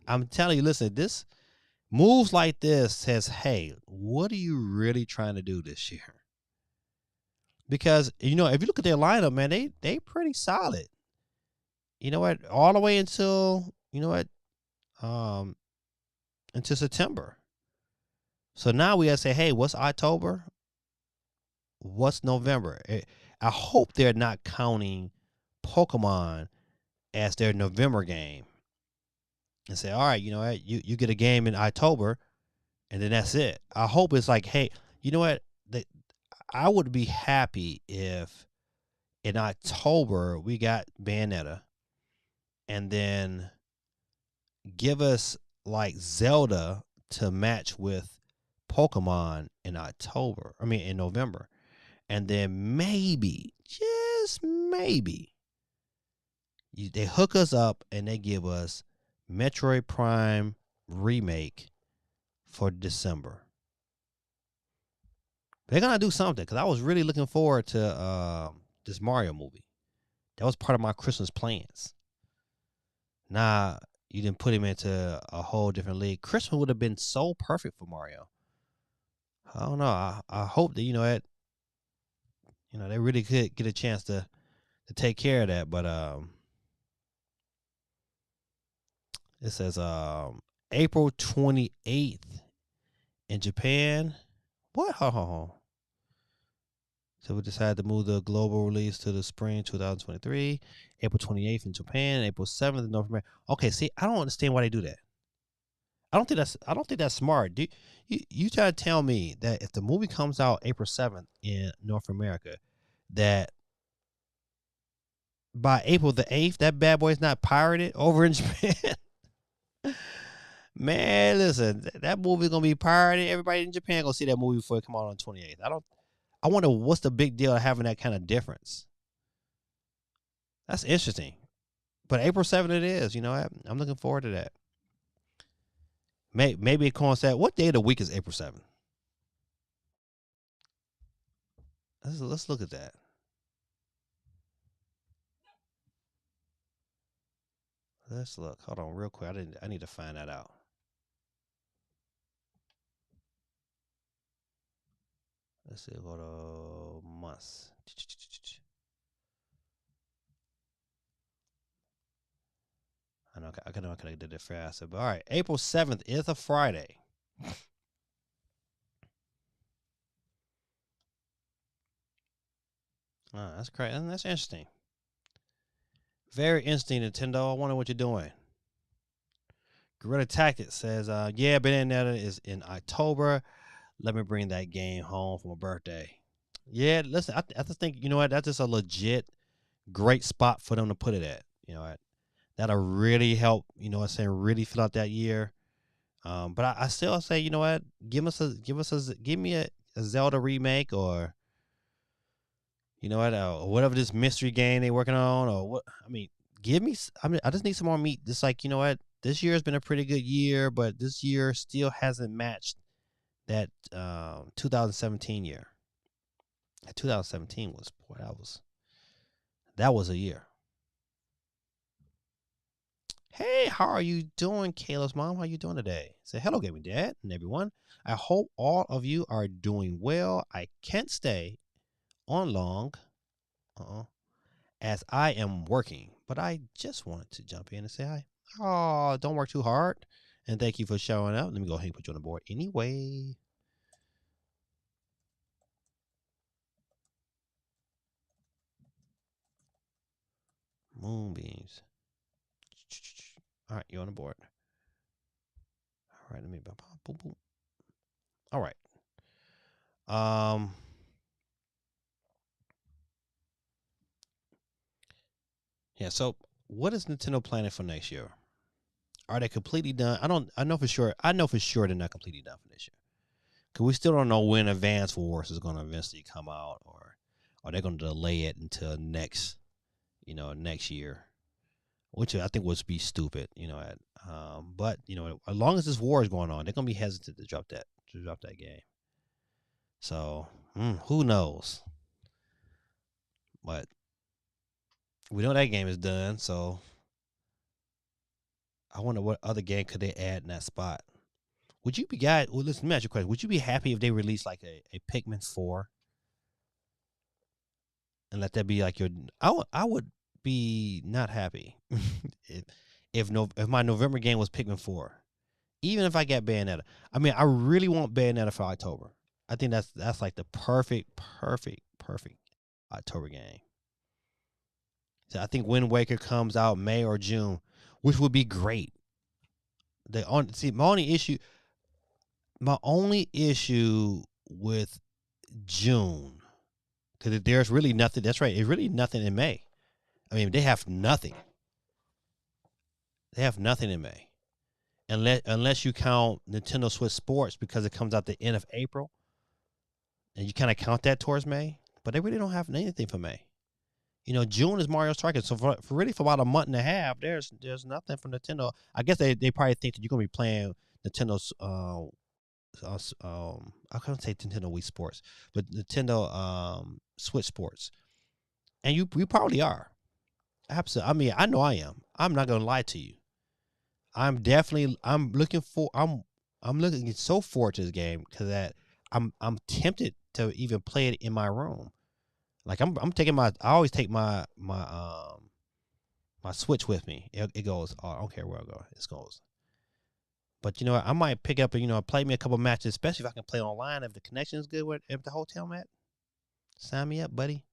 I'm telling you, listen, this moves like this says, hey, what are you really trying to do this year? Because if you look at their lineup, man, they pretty solid. You know what? All the way until um until September. So now we gotta say, hey, what's October? What's November? I hope they're not counting Pokemon as their November game and say, all right, you know what, you get a game in October and then that's it. I hope it's like, hey, you know what? I would be happy if in October we got Bayonetta and then give us like Zelda to match with Pokemon in October. I mean, in November. And then maybe, just maybe, they hook us up and they give us Metroid Prime remake for December. They're gonna do something because I was really looking forward to this Mario movie. That was part of my Christmas plans. Nah, you didn't put him into a whole different league. Christmas would have been so perfect for Mario. I don't know. I hope that they really could get a chance to take care of that. But it says April 28th in Japan. What? Hold. So we decided to move the global release to the spring 2023. April 28th in Japan, April 7th in North America. Okay, see, I don't understand why they do that. I don't think that's smart. You try to tell me that if the movie comes out April 7th in North America, that by April the 8th, that bad boy is not pirated over in Japan? Man, listen, that movie's gonna be pirated. Everybody in Japan gonna see that movie before it come out on 28th. I wonder what's the big deal of having that kind of difference. That's interesting. But April 7th it is. I'm looking forward to that. Maybe it coincides. What day of the week is April 7th? Let's look at that. Let's look. Hold on, real quick. I need to find that out. Let's see. Go to months. I know I could have did it faster, but all right. April 7th is a Friday. Oh, that's great. That's interesting. Very interesting, Nintendo. I wonder what you're doing. Guerrilla Tactics says, yeah, Bayonetta is in October. Let me bring that game home for my birthday. Yeah, listen, I just think, you know what, that's just a legit great spot for them to put it at. That'll really help, really fill out that year. But I still say, you know what, give me a Zelda remake, or whatever this mystery game they're working on, or what. I mean, I just need some more meat. Just like, this year has been a pretty good year, but this year still hasn't matched that 2017 year. That 2017 was, boy, that was a year. Hey, how are you doing, Kayla's mom? How you doing today? Say hello, gaming dad, and everyone. I hope all of you are doing well. I can't stay on long, as I am working, but I just wanted to jump in and say hi. Oh, don't work too hard, and thank you for showing up. Let me go ahead and put you on the board anyway. Moonbeams. All right, you're on the board. All right, let me boom, boom. All right. Yeah, so what is Nintendo planning for next year? Are they completely done? I know for sure they're not completely done for this year. Cause we still don't know when Advance Wars is gonna eventually come out, or are they gonna delay it until next year? Which I think would be stupid, but as long as this war is going on, they're gonna be hesitant to drop that game. So who knows? But we know that game is done. So I wonder what other game could they add in that spot. Would you be guys? Well, listen, let me ask you a question. Would you be happy if they released like a Pikmin 4 and let that be like your? I would be not happy if if my November game was Pikmin 4. Even if I get Bayonetta. I mean, I really want Bayonetta for October. I think that's like the perfect October game. So I think Wind Waker comes out May or June, which would be great. My only issue with June, because there's really nothing. That's right. It's really nothing in May. I mean, they have nothing. They have nothing in May, unless you count Nintendo Switch Sports because it comes out the end of April, and you kind of count that towards May. But they really don't have anything for May. June is Mario Strikers. So for about a month and a half, there's nothing from Nintendo. I guess they probably think that you're gonna be playing Nintendo's I couldn't say Nintendo Wii Sports, but Nintendo Switch Sports, and you probably are. Absolutely. I mean, I know I am. I'm not gonna lie to you. I'm looking so forward to this game because that I'm tempted to even play it in my room. Like I'm taking I always take my Switch with me. It goes. Oh, I don't care where I go. It goes. But you know what? I might pick up play me a couple matches, especially if I can play online if the connection is good with the hotel I'm at. Sign me up, buddy.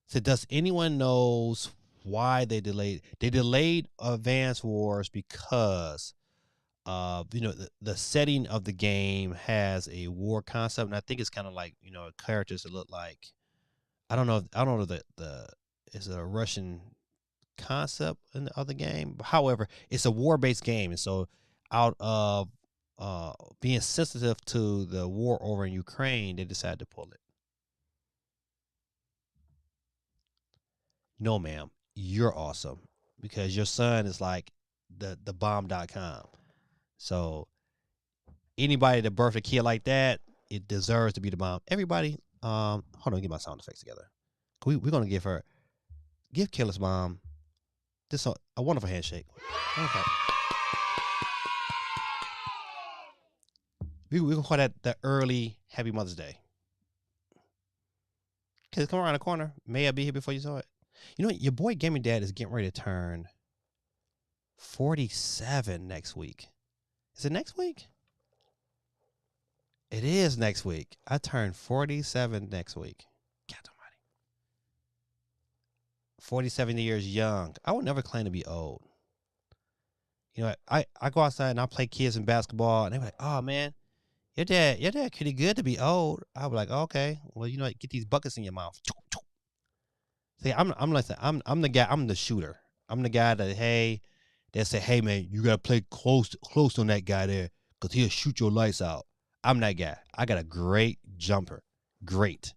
So does anyone knows why they delayed? They delayed Advance Wars because the setting of the game has a war concept, and I think it's kind of like characters that look like I don't know the is it a Russian concept in the other game. However, it's a war-based game, and so out of being sensitive to the war over in Ukraine, they decided to pull it. No, ma'am, you're awesome because your son is like the bomb.com. So anybody that birthed a kid like that, it deserves to be the bomb. Everybody, hold on, get my sound effects together. We're gonna give Killer's mom this a wonderful handshake. Okay. We're gonna call that the early Happy Mother's Day. Cause come around the corner. May I be here before you saw it? Your boy Gaming Dad is getting ready to turn 47 next week. Is it next week? It is next week. I turn 47 next week. God almighty. 47 years young. I would never claim to be old. I go outside and I play kids in basketball, and they're like, "Oh man, your dad pretty good to be old." I was like, "Okay, well, get these buckets in your mouth." See, I'm the guy. I'm the shooter. I'm the guy that they say, "Hey man, you gotta play close on that guy there, cause he'll shoot your lights out." I'm that guy. I got a great jumper. Great.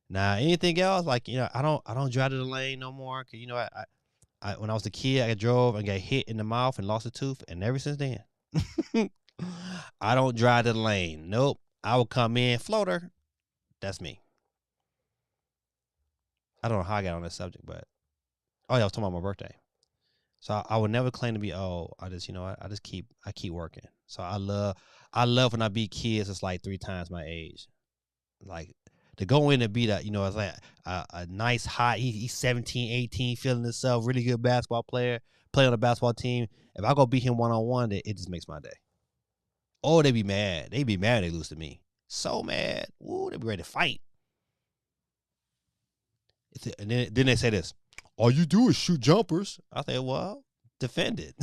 Now anything else, like I don't drive to the lane no more. Cause I when I was a kid, I drove and got hit in the mouth and lost a tooth, and ever since then, I don't drive to the lane. Nope. I will come in floater. That's me. I don't know how I got on this subject, but I was talking about my birthday. So I would never claim to be old. I just I keep working. So I love when I beat kids that's like 3 times my age. Like to go in and beat it's like a nice hot, he's 17, 18, feeling himself, really good basketball player, play on a basketball team. If I go beat him one-on-one, it just makes my day. Oh, they be mad. They be mad they lose to me. So mad. Ooh, they be ready to fight. And then they say this, all you do is shoot jumpers. I say, well, defend it.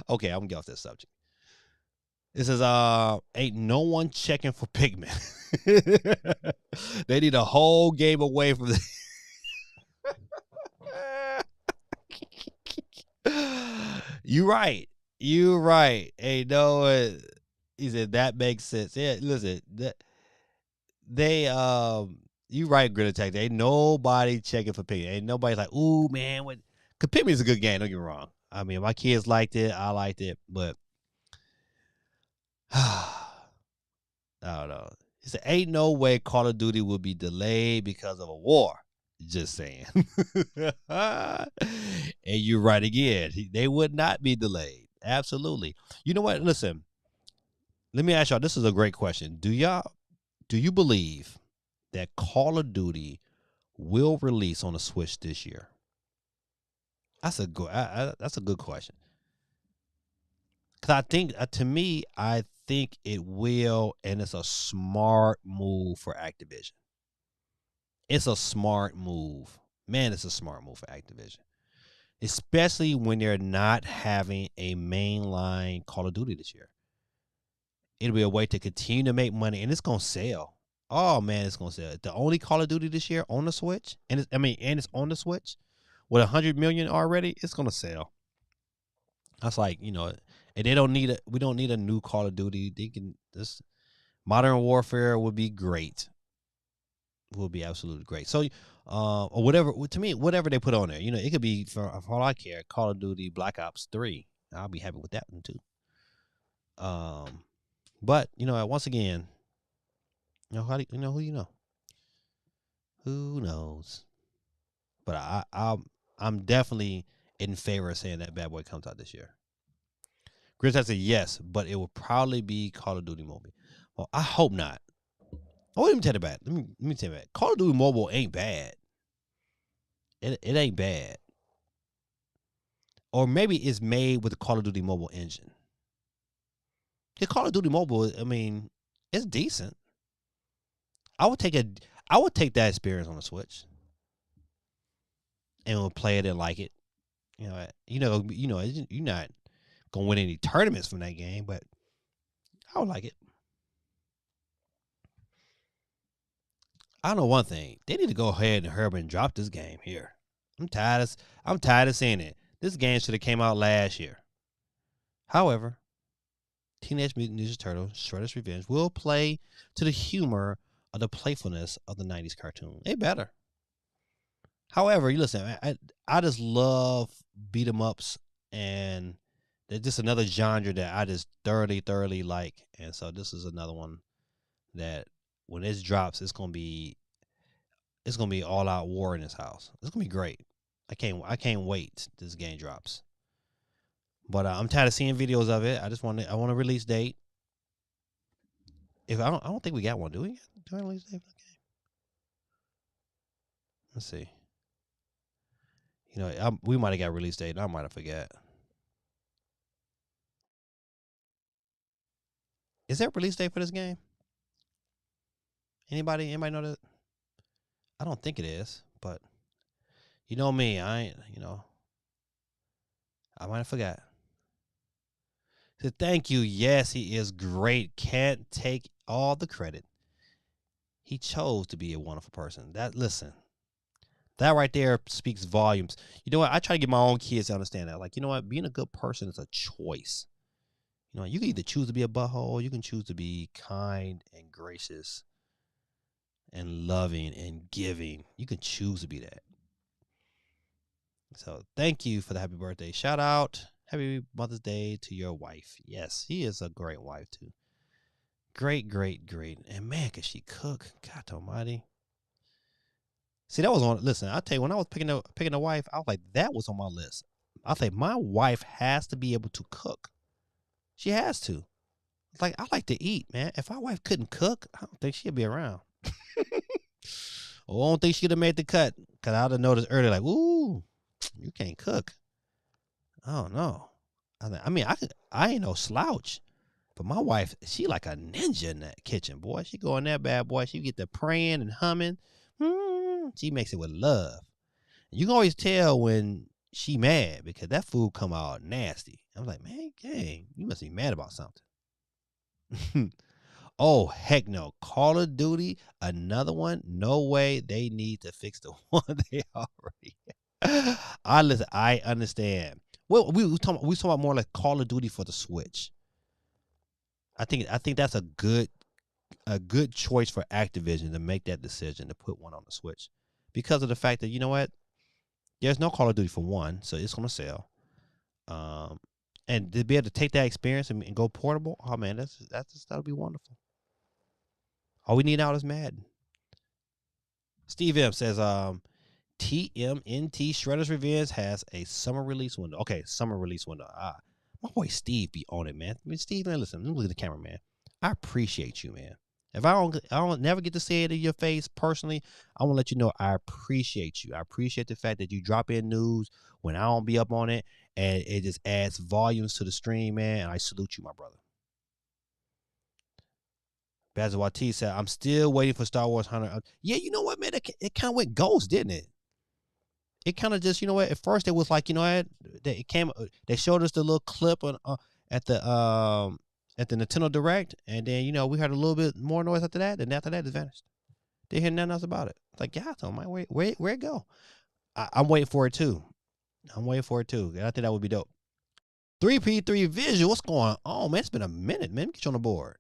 Okay, I'm gonna get off this subject. It says, ain't no one checking for Pikmin. They need a whole game away from the You right. You right. Hey, no, he said that makes sense. Yeah, listen, you right, Grid Attack. Ain't nobody checking for Pikmin. Ain't nobody like, ooh man, what? Cause Pikmin is a good game. Don't get me wrong. I mean, my kids liked it. I liked it, but I don't know. He said, "Ain't no way Call of Duty will be delayed because of a war." Just saying. And you're right again. They would not be delayed. Absolutely. You know what? Listen, let me ask y'all. This is a great question. Do you believe that Call of Duty will release on the Switch this year? That's a good question. Cause I think to me, I think it will, and it's a smart move for Activision. It's a smart move, man. It's a smart move for Activision, especially when they're not having a mainline Call of Duty this year. It'll be a way to continue to make money, and it's gonna sell. Oh man, it's gonna sell. The only Call of Duty this year on the Switch, and it's on the Switch with 100 million already. It's gonna sell. That's like, and they don't need we don't need a new Call of Duty. They can this Modern Warfare would be great. Will be absolutely great. So, or whatever, to me, whatever they put on there, it could be for all I care, Call of Duty Black Ops 3. I'll be happy with that one too. But once again, how do who know? Who knows? But I'm definitely in favor of saying that bad boy comes out this year. Chris has said yes, but it will probably be Call of Duty Mobile. Well, I hope not. Oh, let me tell you about. Let me tell you about. Call of Duty Mobile ain't bad. It ain't bad. Or maybe it's made with the Call of Duty Mobile engine. The Call of Duty Mobile, it's decent. I would take that experience on the Switch and would play it and like it. You're not gonna win any tournaments from that game, but I would like it. I know one thing. They need to go ahead and hurry up and drop this game here. I'm tired of seeing it. This game should have came out last year. However, Teenage Mutant Ninja Turtles: Shredder's Revenge will play to the humor of the playfulness of the 90s cartoon. They better. However, you listen, I just love beat 'em ups, and they're just another genre that I just thoroughly like. And so this is another one that when it drops, it's gonna be all out war in this house. It's gonna be great. I can't wait this game drops. But I'm tired of seeing videos of it. I want a release date. If I don't think we got one. Do we? Do I release date for the game? Let's see. We might have got a release date. And I might have forgot. Is there a release date for this game? Anybody know that? I don't think it is, but you know me, I ain't, I might have forgot. So thank you. Yes, he is great. Can't take all the credit. He chose to be a wonderful person. That right there speaks volumes. You know what? I try to get my own kids to understand that. Like, you know what? Being a good person is a choice. You can either choose to be a butthole, or you can choose to be kind and gracious and loving and giving. You can choose to be that. So thank you for the happy birthday. Shout out. Happy Mother's Day to your wife. Yes, she is a great wife too. Great. And man, could she cook. God almighty. See, that was on. Listen, I'll tell you, when I was picking a wife, I was like, that was on my list. I think my wife has to be able to cook. She has to. Like, I like to eat, man. If my wife couldn't cook, I don't think she'd be around. I don't think she'd have made the cut, because I would have noticed earlier, like, ooh, you can't cook. I don't know. I ain't no slouch. But my wife, she like a ninja in that kitchen, boy. She go in that bad boy. She get the praying and humming. She makes it with love. You can always tell when she mad, because that food come out nasty. I'm like, man, dang, you must be mad about something. Oh, heck no. Call of Duty, another one? No way. They need to fix the one they already I understand. Well, we talking about more like Call of Duty for the Switch. I think that's a good choice for Activision to make that decision to put one on the Switch, because of the fact that, you know what, there's no Call of Duty for one, so it's gonna sell. And to be able to take that experience and go portable, oh man, that'll be wonderful. All we need now is Madden. Steve M says, TMNT Shredder's Revenge has a summer release window. Okay, summer release window. My boy Steve be on it, man. I mean, Steve, man, listen, look at the camera, man. I appreciate you, man. If I don't never get to say it in your face personally, I want to let you know I appreciate you. I appreciate the fact that you drop in news when I don't be up on it, and it just adds volumes to the stream, man. And I salute you, my brother. Bazawati said, I'm still waiting for Star Wars 100. Yeah, you know what, man? It kind of went ghost, didn't it? It kind of just, you know what? At first, it was like, you know what? It came. They showed us the little clip on at the Nintendo Direct, and then you know we heard a little bit more noise after that, and after that, it vanished. Didn't hear nothing else about it. It's like, yeah, so where it go? I'm waiting for it too. I'm waiting for it too. I think that would be dope. 3P3 Visual, what's going on, man? It's been a minute, man. Get you on the board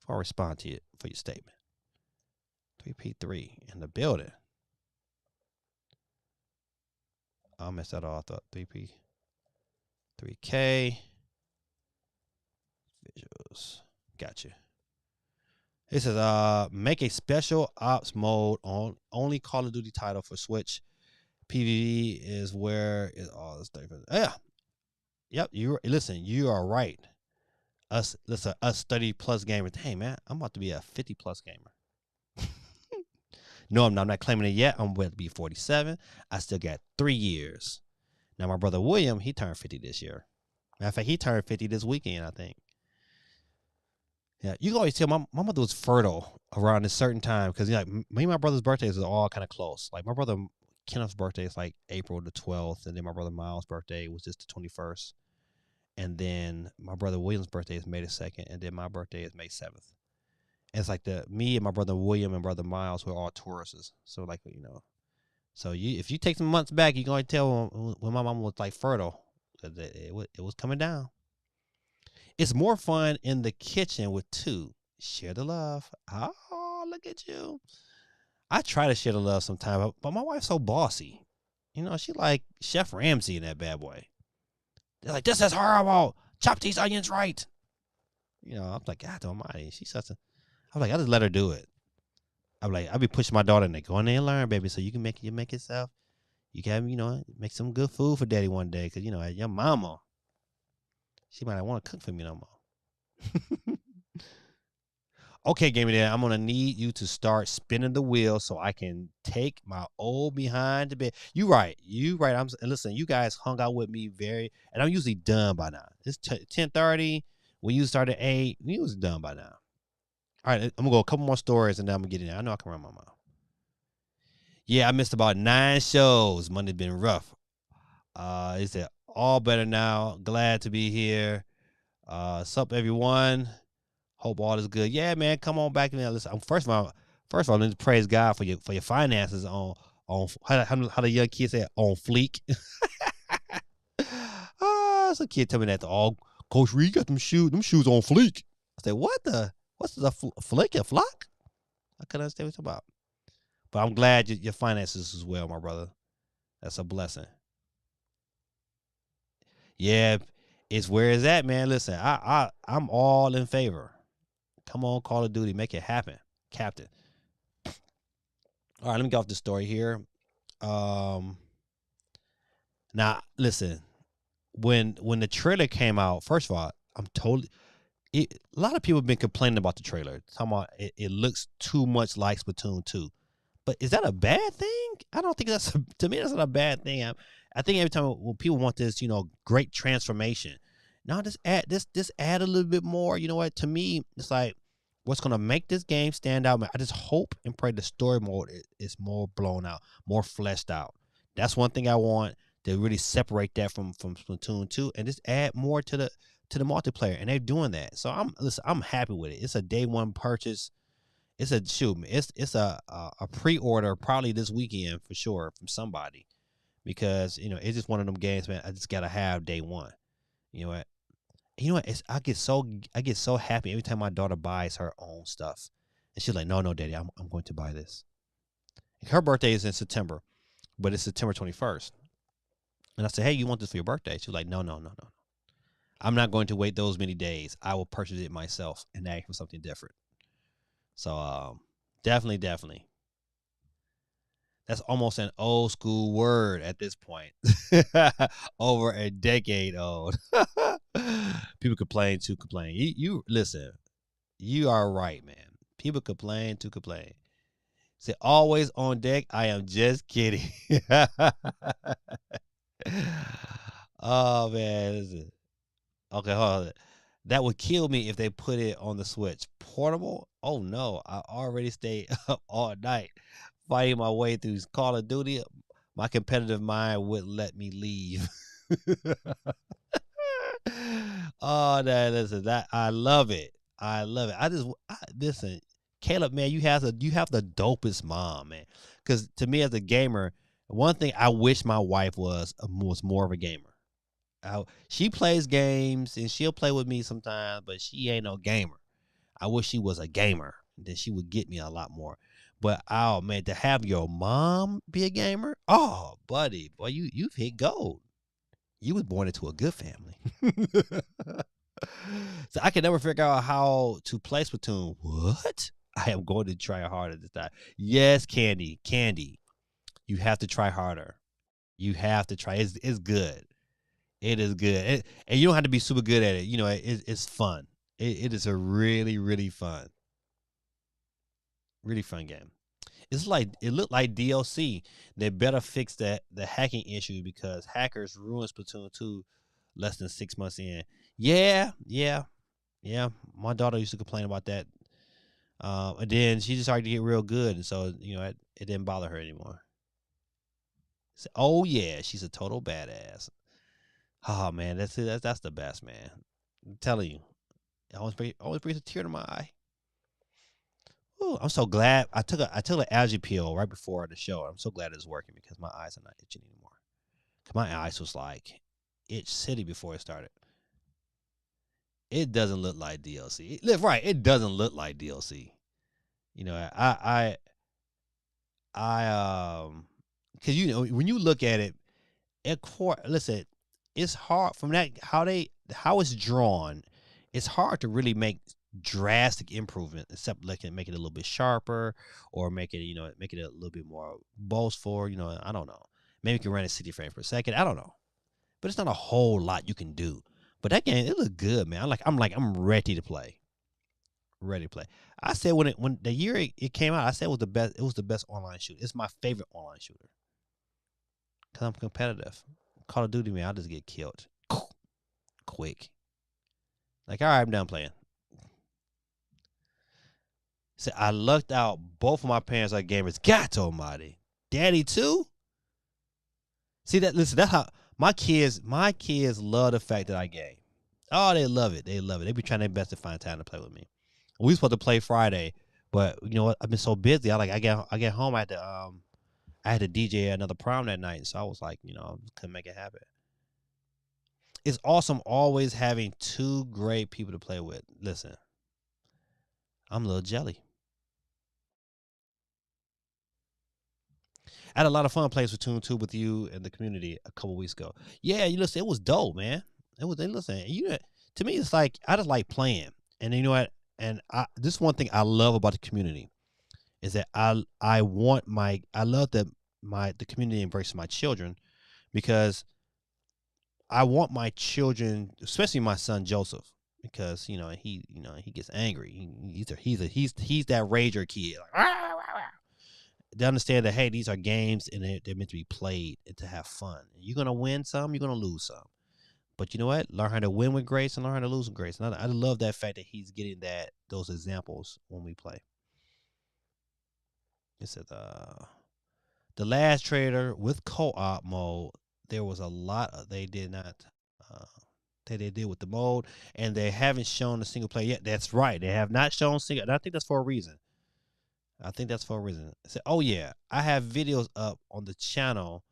before I respond to you for your statement. 3P3 in the building. I'll mess that all up. 3P, 3K, visuals. Gotcha. It says, make a special ops mode on only Call of Duty title for Switch. PvE is where is all this stuff. Yeah. Yep. You are right. Us 30 plus gamers. Hey man, I'm about to be a 50 plus gamer. No, I'm not claiming it yet. I'm about to be 47. I still got 3 years. Now, my brother William, he turned 50 this year. Matter of fact, he turned 50 this weekend, I think. Yeah, you can always tell my mother was fertile around a certain time because me and my brother's birthdays are all kind of close. Like my brother Kenneth's birthday is like April the 12th, and then my brother Miles' birthday was just the 21st. And then my brother William's birthday is May the 2nd, and then my birthday is May 7th. And it's like me and my brother William and brother Miles were all Tauruses. So like, you know, so if you take some months back, you're going to tell when my mom was like fertile, it was coming down. It's more fun in the kitchen with two. Share the love. Oh, look at you. I try to share the love sometimes, but my wife's so bossy. You know, she like Chef Ramsay in that bad boy. They're like, this is horrible. Chop these onions right. You know, I'm like, God almighty. She's such a... I'm like, I just let her do it. I'm like, I be pushing my daughter in there. Go in there and learn, baby, so you can make yourself. You can, you know, make some good food for daddy one day. Because, you know, your mama, she might not want to cook for me no more. Okay, Gaming Dad, I'm going to need you to start spinning the wheel so I can take my old behind the bed. You right. Listen, you guys hung out with me and I'm usually done by now. It's 10:30. When you started at 8, we was done by now. All right, I'm going to go a couple more stories, and then I'm going to get in there. I know I can run my mouth. Yeah, I missed about 9 shows. Monday's been rough. He said, all better now. Glad to be here. Sup, everyone. Hope all is good. Yeah, man, come on back in there. Listen, first of all, let's praise God for your finances on how the young kids say on fleek. Some kid tell me that Coach Reed got them shoes on fleek. I said, what's the flick and flock? I couldn't understand what you're talking about. But I'm glad your finances as well, my brother. That's a blessing. Yeah, it's where it's at, man. Listen, I'm all in favor. Come on, Call of Duty, make it happen, Captain. All right, let me get off this story here. Now, listen, when the trailer came out, first of all, a lot of people have been complaining about the trailer. Talking about it looks too much like Splatoon 2. But is that a bad thing? I don't think to me, that's not a bad thing. I think every time when people want this, you know, great transformation, now just add a little bit more. You know what? To me, it's like what's gonna make this game stand out. I just hope and pray the story mode is more blown out, more fleshed out. That's one thing I want to really separate that from Splatoon 2 and just add more to the multiplayer. And they're doing that. So I'm happy with it. It's a day one purchase. It's a pre-order probably this weekend for sure from somebody, because you know it's just one of them games, man. I just gotta have day one. You know what? I get so happy every time my daughter buys her own stuff, and she's like, no, Daddy, I'm going to buy this. Her birthday is in September, but it's September 21st, and I said, hey, you want this for your birthday? She's like, no. I'm not going to wait those many days. I will purchase it myself and ask for something different. So definitely. That's almost an old school word at this point. Over a decade old. People complain to complain. You listen. You are right, man. People complain to complain. Say always on deck. I am just kidding. Oh man, listen. Okay, hold on. That would kill me if they put it on the Switch. Portable? Oh no, I already stayed up all night fighting my way through Call of Duty. My competitive mind wouldn't let me leave. Oh, listen, that I love it. I love it. Listen, Caleb, man, you have the dopest mom, man. Because to me as a gamer, one thing I wish my wife was more of a gamer. She plays games and she'll play with me sometimes, but she ain't no gamer. I wish she was a gamer. Then she would get me a lot more. But oh man, to have your mom be a gamer, oh buddy, boy, you've hit gold. You was born into a good family. So I can never figure out how to play Splatoon. What? I am going to try harder this time. Yes, Candy, you have to try harder. You have to try. It's good. It is good, and you don't have to be super good at it. You know, it's fun. It is a really fun game. It's like it looked like DLC. They better fix the hacking issue because hackers ruined Splatoon 2 less than 6 months in. Yeah. My daughter used to complain about that, and then she just started to get real good, and so it didn't bother her anymore. So, oh yeah, she's a total badass. Oh man, that's it. That's the best, man. I'm telling you, it always brings a tear to my eye. Ooh, I'm so glad I took an algae pill right before the show. I'm so glad it's working because my eyes are not itching anymore. 'Cause my eyes was like itch city before it started. It doesn't look like DLC. Right, it doesn't look like DLC. You know, because when you look at it, listen, it's hard from that how it's drawn. It's hard to really make drastic improvement except like make it a little bit sharper or make it a little bit more boastful. I don't know. Maybe you can run at 60 frames per second. I don't know, but it's not a whole lot you can do. But that game, it looked good, man. I'm ready to play. Ready to play. I said when the year it came out, I said it was the best. It was the best online shooter. It's my favorite online shooter because I'm competitive. Call of Duty, man, I'll just get killed quick. Like, all right, I'm done playing. So I lucked out. Both of my parents are gamers. God almighty. Daddy too? See that? Listen, that's how my kids love the fact that I game. Oh, they love it. They love it. They be trying their best to find time to play with me. We supposed to play Friday, but you know what? I've been so busy. I get home. I had to DJ another prom that night, so I was like, couldn't make it happen. It's awesome always having two great people to play with. Listen, I'm a little jelly. I had a lot of fun playing Splatoon 2 with you and the community a couple weeks ago. Yeah, you listen, it was dope, man. It was listen, to me it's like I just like playing. And you know what? And this one thing I love about the community is that I love that the community embraces my children because I want my children, especially my son Joseph, because he gets angry. He's that rager kid. Like, "Rah, rah, rah." They understand that hey, these are games and they're meant to be played and to have fun. You're gonna win some, you're gonna lose some. But you know what? Learn how to win with grace and learn how to lose with grace. And I love that fact that he's getting those examples when we play. It says the last trailer with co-op mode. There was a lot they did not uh, that they did with the mode, and they haven't shown the single player yet. That's right, they have not shown single. And I think that's for a reason. I think that's for a reason. I said, oh yeah, I have videos up on the channel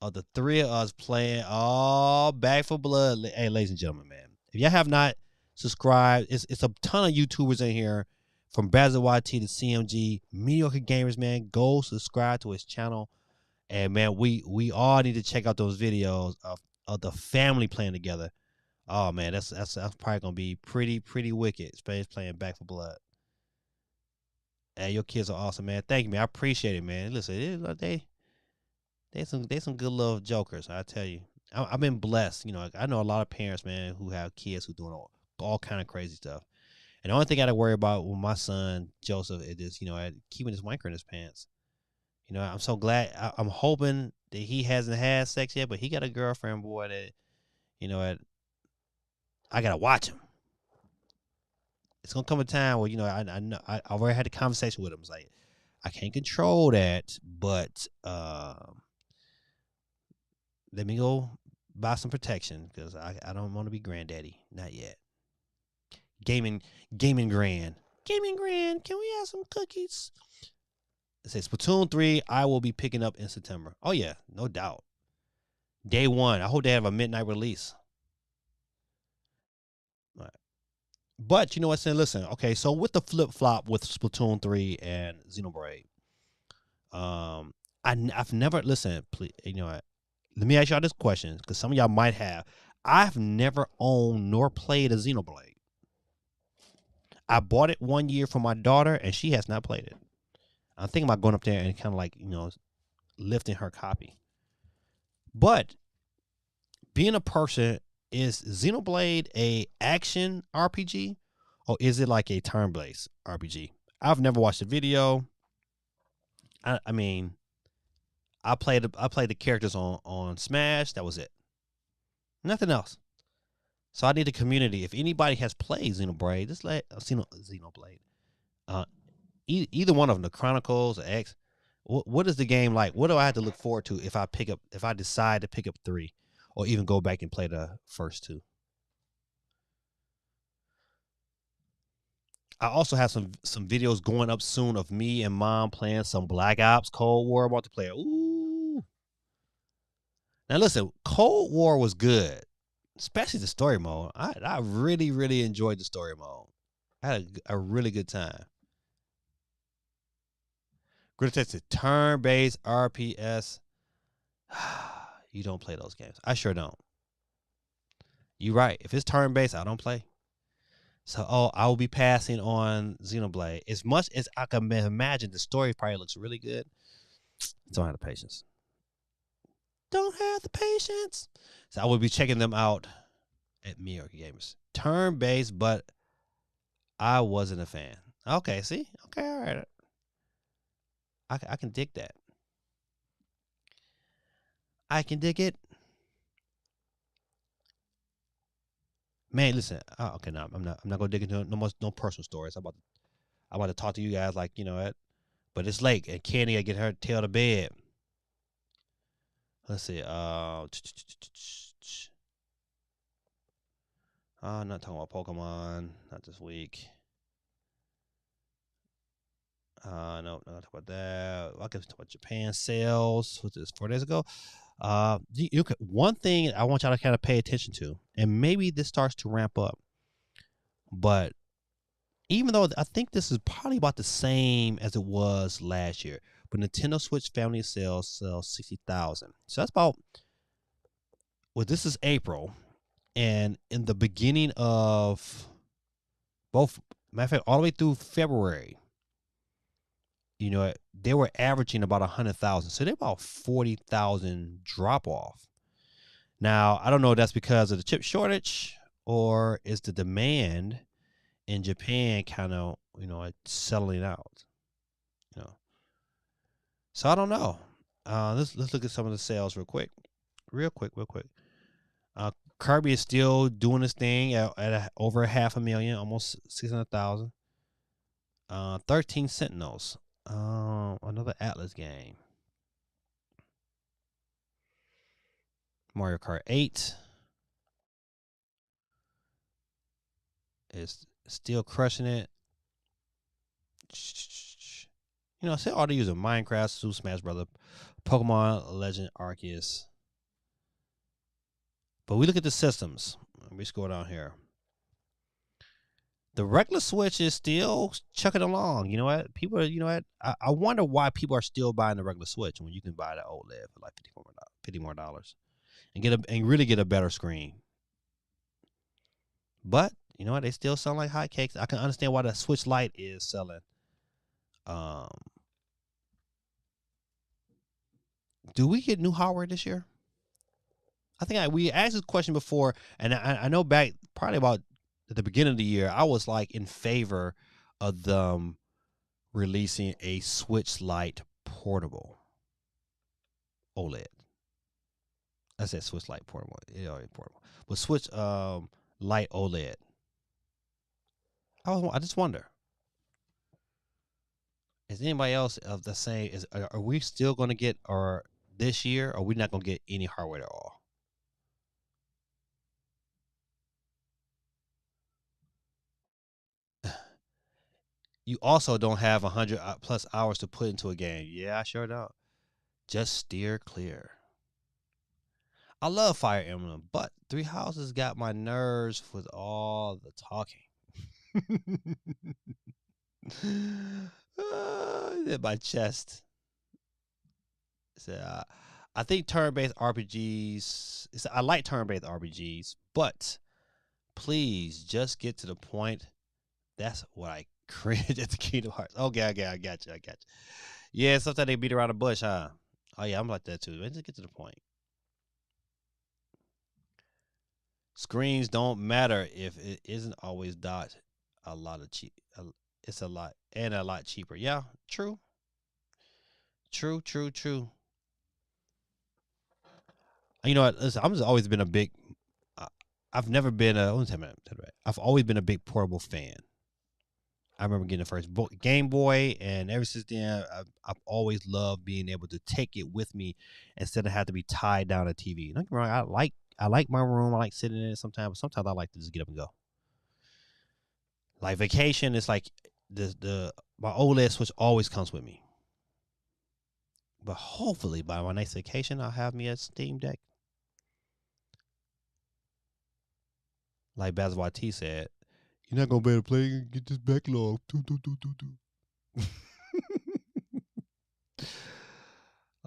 of the three of us playing all Back for Blood. Hey, ladies and gentlemen, man, if y'all have not subscribed, it's a ton of YouTubers in here from Bazza YT to CMG, mediocre gamers, man. Go subscribe to his channel, and man, we all need to check out those videos of the family playing together. Oh man, that's probably gonna be pretty wicked. Space playing Back for Blood. Hey, your kids are awesome, man. Thank you, man. I appreciate it, man. Listen, they some good little jokers. I tell you, I've been blessed. I know a lot of parents, man, who have kids who doing all kind of crazy stuff. And the only thing I got to worry about with my son Joseph is just keeping his wanker in his pants. I'm so glad. I'm hoping that he hasn't had sex yet, but he got a girlfriend, boy. That I gotta watch him. It's gonna come a time where I know I already had a conversation with him. It's like I can't control that, but let me go buy some protection because I don't want to be granddaddy. Not yet. Gaming, gaming grand. Gaming grand. Can we have some cookies? It says Splatoon 3, I will be picking up in September. Oh, yeah, no doubt. Day one. I hope they have a midnight release. All right. But you know what I'm saying? Listen, okay, so with the flip flop with Splatoon 3 and Xenoblade, I've never, listen, please, what? Let me ask y'all this question because some of y'all might have. I've never owned nor played a Xenoblade. I bought it one year for my daughter, and she has not played it. I'm thinking about going up there and kind of like, lifting her copy. But being a person, is Xenoblade a action RPG or is it like a turn-based RPG? I've never watched a video. I mean, I played the characters on Smash. That was it. Nothing else. So I need a community. If anybody has played Xenoblade, just let Xenoblade. Uh, either one of them, the Chronicles or X. What is the game like? What do I have to look forward to if I decide to pick up 3, or even go back and play the first 2? I also have some videos going up soon of me and mom playing some Black Ops Cold War multiplayer. Ooh. Now listen, Cold War was good, especially the story mode. I really really enjoyed the story mode. I had a really good time. Grid Test turn-based RPS. You don't play those games. I sure don't. You're right. If it's turn-based, I don't play. So, I will be passing on Xenoblade. As much as I can imagine, the story probably looks really good. Don't have the patience. Don't have the patience. So I will be checking them out at Miyake Gamers. Turn-based, but I wasn't a fan. Okay, see? Okay, all right. I can dig that. I can dig it. Man, listen. Okay, no, I'm not gonna dig into no personal stories. I'm about to talk to you guys like it. But it's late, and Kenny get her tail to bed. Let's see. I'm not talking about Pokemon. Not this week. No, not talk about that. I can talk about Japan sales. What's this? 4 days ago. One thing I want y'all to kind of pay attention to, and maybe this starts to ramp up, but even though I think this is probably about the same as it was last year, but Nintendo Switch family sales sell 60,000. So that's about. Well, this is April, and in the beginning of both, matter of fact, all the way through February, they were averaging about 100,000. So they're about 40,000 drop off. Now, I don't know if that's because of the chip shortage or is the demand in Japan kind of, settling out, you know. So I don't know. Let's look at some of the sales real quick. Kirby is still doing his thing at over 500,000, almost 600,000. 13 Sentinels. Another Atlas game. Mario Kart 8 is still crushing it. Say all the users: Minecraft, Super Smash Brother, Pokemon Legend Arceus. But we look at the systems. Let me scroll down here. The regular Switch is still chucking along. You know what? People are, I wonder why people are still buying the regular Switch when you can buy the OLED for like $50 more and really get a better screen. But you know what? They still sound like hotcakes. I can understand why the Switch Lite is selling Um, do we get new hardware this year? I think we asked this question before, and I know back probably about at the beginning of the year, I was like in favor of them releasing a Switch Lite portable OLED. I said Switch Lite portable. It already portable, but Switch Lite OLED. I just wonder, is anybody else of the same? Are we still going to get or this year? Or are we not going to get any hardware at all? You also don't have 100 plus hours to put into a game. Yeah, I sure don't. Just steer clear. I love Fire Emblem, but Three Houses got my nerves with all the talking. In my chest. So, I think turn-based RPGs. I like turn-based RPGs, but please just get to the point. That's what I cringe at the Kingdom Hearts. Okay, I got you. Yeah, sometimes they beat around the bush, huh? Oh yeah, I'm like that too. Let's just get to the point. Screens don't matter if it isn't always dot. A lot of cheap. It's a lot and a lot cheaper. Yeah, true, true. You know what? Listen, I'm just always been a big. Uh, I've never been a. I've always been a big portable fan. I remember getting the first Game Boy, and ever since then, I've always loved being able to take it with me instead of have to be tied down to TV. Don't get me wrong, I like my room. I like sitting in it sometimes, but sometimes I like to just get up and go. Like vacation, it's like the my OLED Switch always comes with me. But hopefully by my next vacation, I'll have me a Steam Deck. Like Basketball T said, you're not gonna be able to play and get this backlog.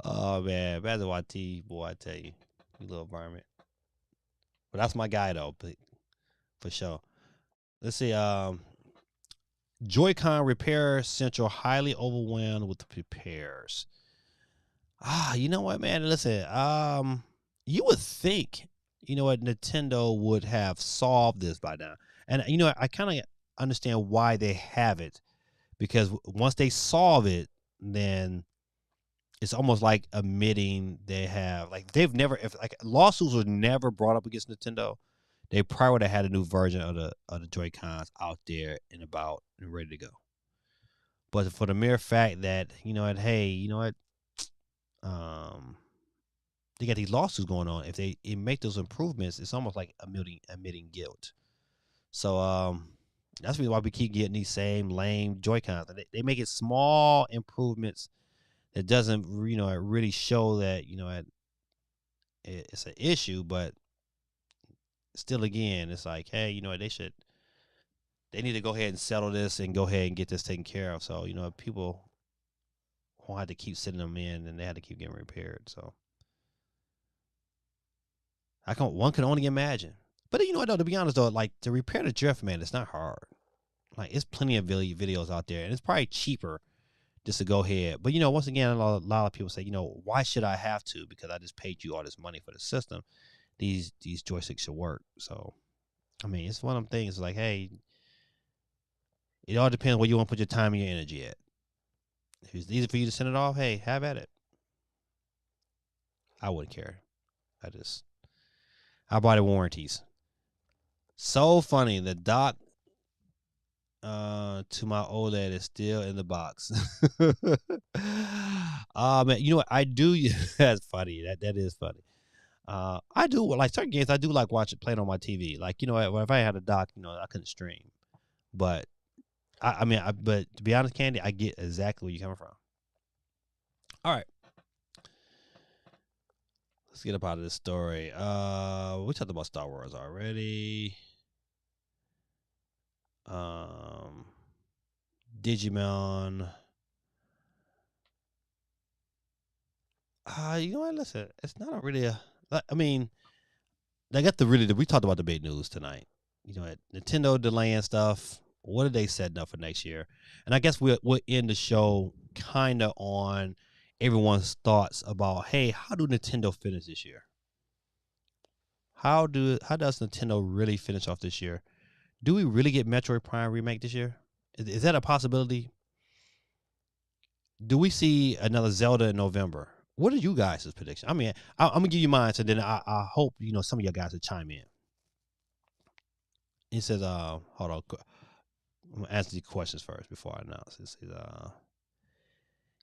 Oh man, Basketball T, boy, I tell you, you little varmint. But that's my guy though, but for sure. Let's see. Joy-Con Repair Central highly overwhelmed with the repairs. You know what, man? Listen, you would think, you know what, Nintendo would have solved this by now. And you know, I kind of understand why they have it, because once they solve it, then it's almost like admitting they have, like, they've never, if like lawsuits were never brought up against Nintendo, they probably would have had a new version of the Joy Cons out there and about and ready to go. But for the mere fact that, you know what, hey, you know what, um, they got these lawsuits going on. If they make those improvements, it's almost like admitting guilt. So that's why we keep getting these same lame Joy Cons. They make it small improvements that doesn't, you know, really show that, you know, it's an issue, but still, again, it's like, hey, you know, they need to go ahead and settle this and go ahead and get this taken care of. So, you know, people won't have to keep sending them in, and they had to keep getting repaired. So one can only imagine. But you know what, though, to be honest though, like, to repair the drift, man, it's not hard. Like, it's plenty of videos out there, and it's probably cheaper just to go ahead. But you know, once again, a lot of people say, you know, why should I have to? Because I just paid you all this money for the system. These joysticks should work. So, I mean, it's one of them things. Like, hey, it all depends where you want to put your time and your energy at. If it's easy for you to send it off, hey, have at it. I wouldn't care. I buy the warranties. So funny. The dock to my OLED is still in the box. Man, you know what? I do. That's funny. That is funny. I do like certain games. I do like playing on my TV. Like, you know, if I had a dock, you know, I couldn't stream. But but to be honest, Candy, I get exactly where you're coming from. All right, let's get up out of this story. We talked about Star Wars already. Digimon. You know what? Listen, it's not really a. I mean, I got we talked about the big news tonight. You know, Nintendo delaying stuff What are they setting up for next year? And I guess we'll end the show kind of on everyone's thoughts about, hey, how do Nintendo finish this year? How does Nintendo really finish off this year? Do we really get Metroid Prime remake this year? Is that a possibility? Do we see another Zelda in November? What are you guys' prediction? I mean, I'm gonna give you mine, so then I hope some of you guys will chime in. He says, hold on, I'm gonna answer the questions first before I announce. It says,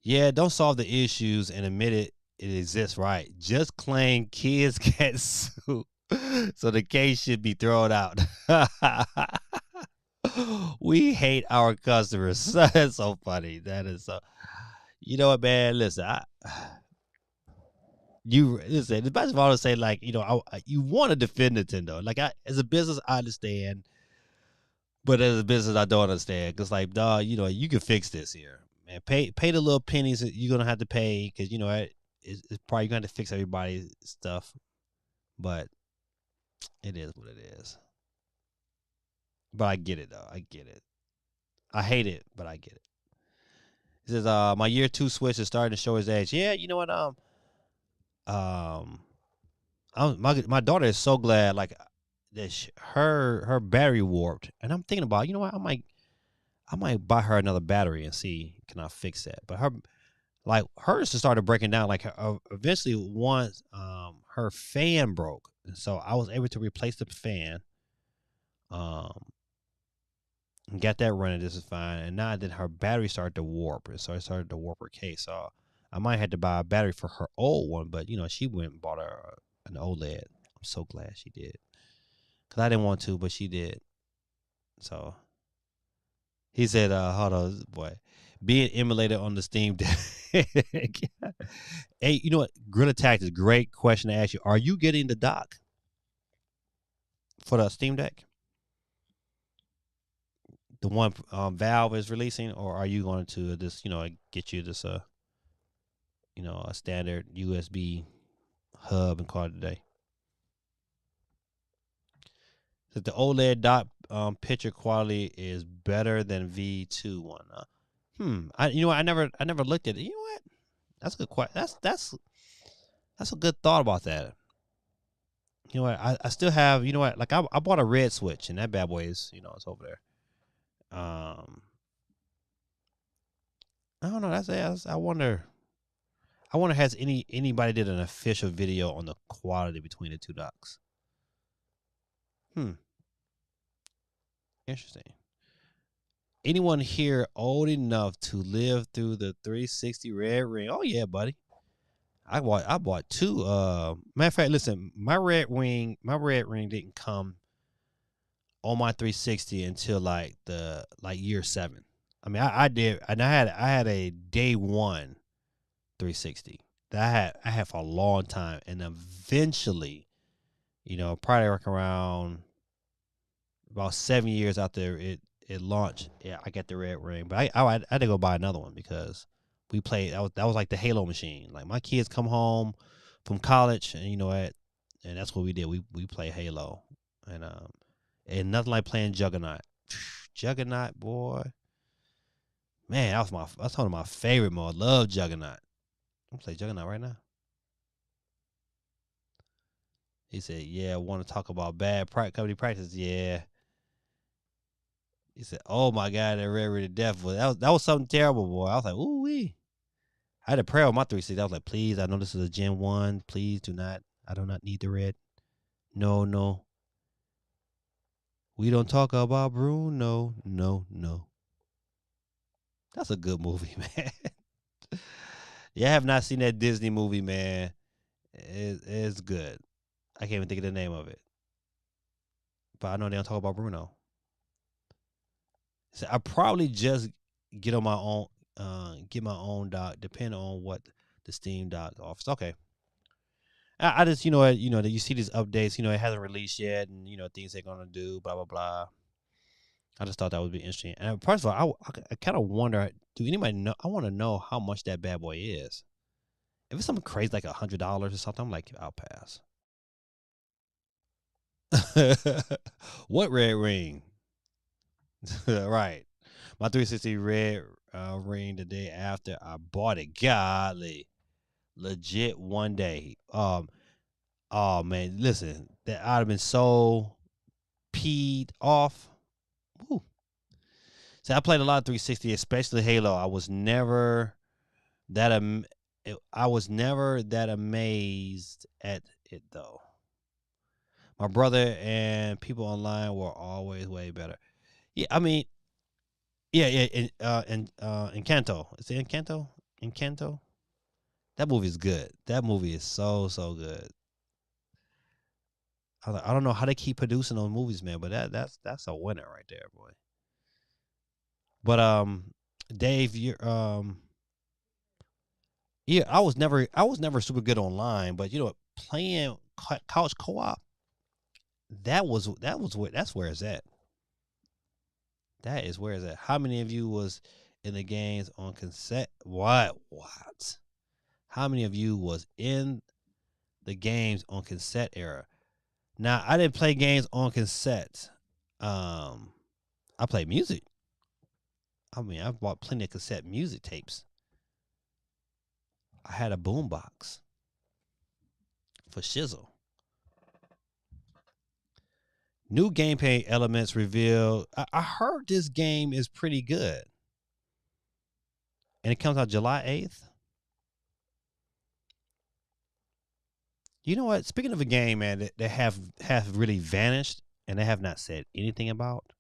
yeah, don't solve the issues and admit it exists, right? Just claim kids get sued, so the case should be thrown out. We hate our customers. That's so funny. That is so. You know what, man? Listen, you listen. The best of all to say, like, you want to defend Nintendo. Like, as a business, I understand, but as a business, I don't understand. Cause like, dog, you can fix this here, man. Pay the little pennies that you're gonna have to pay, cause it's probably gonna have to fix everybody's stuff. But it is what it is. But I get it though. I get it. I hate it, but I get it. He says, my year 2 Switch is starting to show his age. Yeah, you know what? Um, my daughter is so glad like that her battery warped, and I'm thinking about, you know what? I might buy her another battery and see can I fix that. But hers just started breaking down. Like eventually, once her fan broke, and so I was able to replace the fan. Um, and got that running. This is fine. And now then her battery started to warp, and so it started to warp her case. So I might have to buy a battery for her old one, but she went and bought her an OLED. I'm so glad she did, cause I didn't want to, but she did. So he said, "Hold on, boy, being emulated on the Steam Deck." Hey, you know what? Grid Attack is a great question to ask you. Are you getting the dock for the Steam Deck? The one Valve is releasing, or are you going to just get you this a standard USB hub and call it a day? That the OLED dot picture quality is better than V2 one. I never looked at it. You know what? That's a good question. That's a good thought about that. You know what? I still have. You know what? Like I bought a red Switch, and that bad boy is it's over there. I don't know. I wonder. Has anybody did an official video on the quality between the two docks? Interesting. Anyone here old enough to live through the 360 red ring? Oh yeah, buddy. I bought two. Matter of fact, listen, my red ring didn't come on my 360 until like year 7. I mean, I did, and I had a day one 360 that I had for a long time, and eventually, probably like around about 7 years after it launched, yeah, I got the red ring. But I had to go buy another one because we played. That was like the Halo machine. Like my kids come home from college, and you know what, and that's what we did. We play Halo, and nothing like playing Juggernaut. Juggernaut, boy, man, that's one of my favorite modes. Love Juggernaut. I'm play Juggernaut right now. He said, "Yeah, I want to talk about bad company practice." Yeah. He said, "Oh my God, that Red Red to death that was something terrible, boy." I was like, "Ooh wee." I had a prayer on my 360. I was like, "Please, I know this is a Gen 1. Please do not. I do not need the red. No, no. We don't talk about Bruno. No, no." That's a good movie, man. Yeah, I have not seen that Disney movie, man. It's good. I can't even think of the name of it, but I know they don't talk about Bruno. So I probably just get on my own, get my own dock, depending on what the Steam dock offers. Okay. I just, that you see these updates, it hasn't released yet, and things they're gonna do, blah blah blah. I just thought that would be interesting. And first of all, I kind of wonder, do anybody know? I want to know how much that bad boy is. If it's something crazy like $100 or something, I'm like, I'll pass. What red ring? Right. My 360 red ring the day after I bought it. Golly, legit one day. Oh man, listen, that I'd have been so peed off. Woo. See, I played a lot of 360, especially Halo. That I was never that amazed at it though. My brother and people online were always way better. Yeah, I mean, yeah, yeah, Encanto. Is it Encanto? Encanto. That movie is good. That movie is so good. I don't know how they keep producing those movies, man, but that's a winner right there, boy. But Dave, you're yeah, I was never super good online, but you know, playing couch co-op, that's where it's at. That is where it's at. How many of you was in the games on cassette? What? How many of you was in the games on cassette era? Now, I didn't play games on cassette. Um, I played music. I mean, I've bought plenty of cassette music tapes. I had a boombox for shizzle. New gameplay elements revealed. I heard this game is pretty good, and it comes out July 8th. You know what? Speaking of a game, man, that have really vanished and they have not said anything about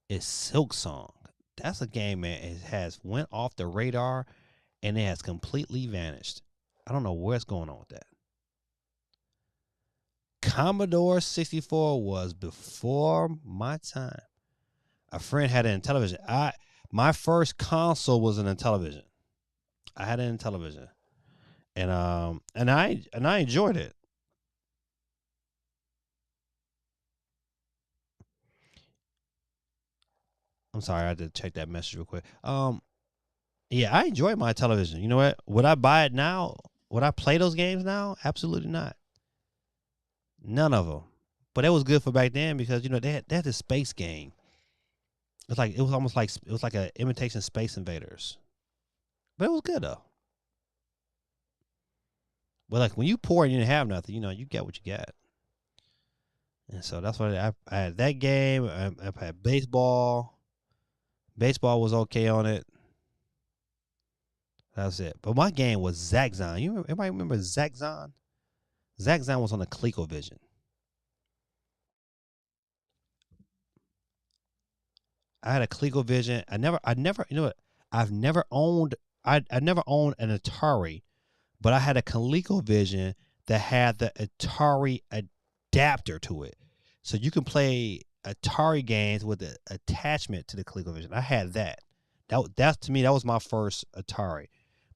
is Silk Song. That's a game, man. It has went off the radar and it has completely vanished. I don't know what's going on with that. Commodore 64 was before my time. A friend had it in television. My first console was in a television. I had it in television, and I enjoyed it. I'm sorry, I had to check that message real quick. Yeah, I enjoy my television. You know what? Would I buy it now? Would I play those games now? Absolutely not. None of them. But it was good for back then because you know they had this space game. It was almost like it was like a imitation Space Invaders, but it was good though. But like when you pour and you didn't have nothing, you know you get what you got. And so that's why I had that game. I had baseball. Baseball was okay on it. That's it. But my game was Zaxxon. Everybody remember Zaxxon? Zaxxon was on the ColecoVision. I had a ColecoVision. You know what? I've never owned, I never owned an Atari, but I had a ColecoVision that had the Atari adapter to it. So you can play Atari games with the attachment to the ColecoVision. I had that. That's to me, that was my first Atari.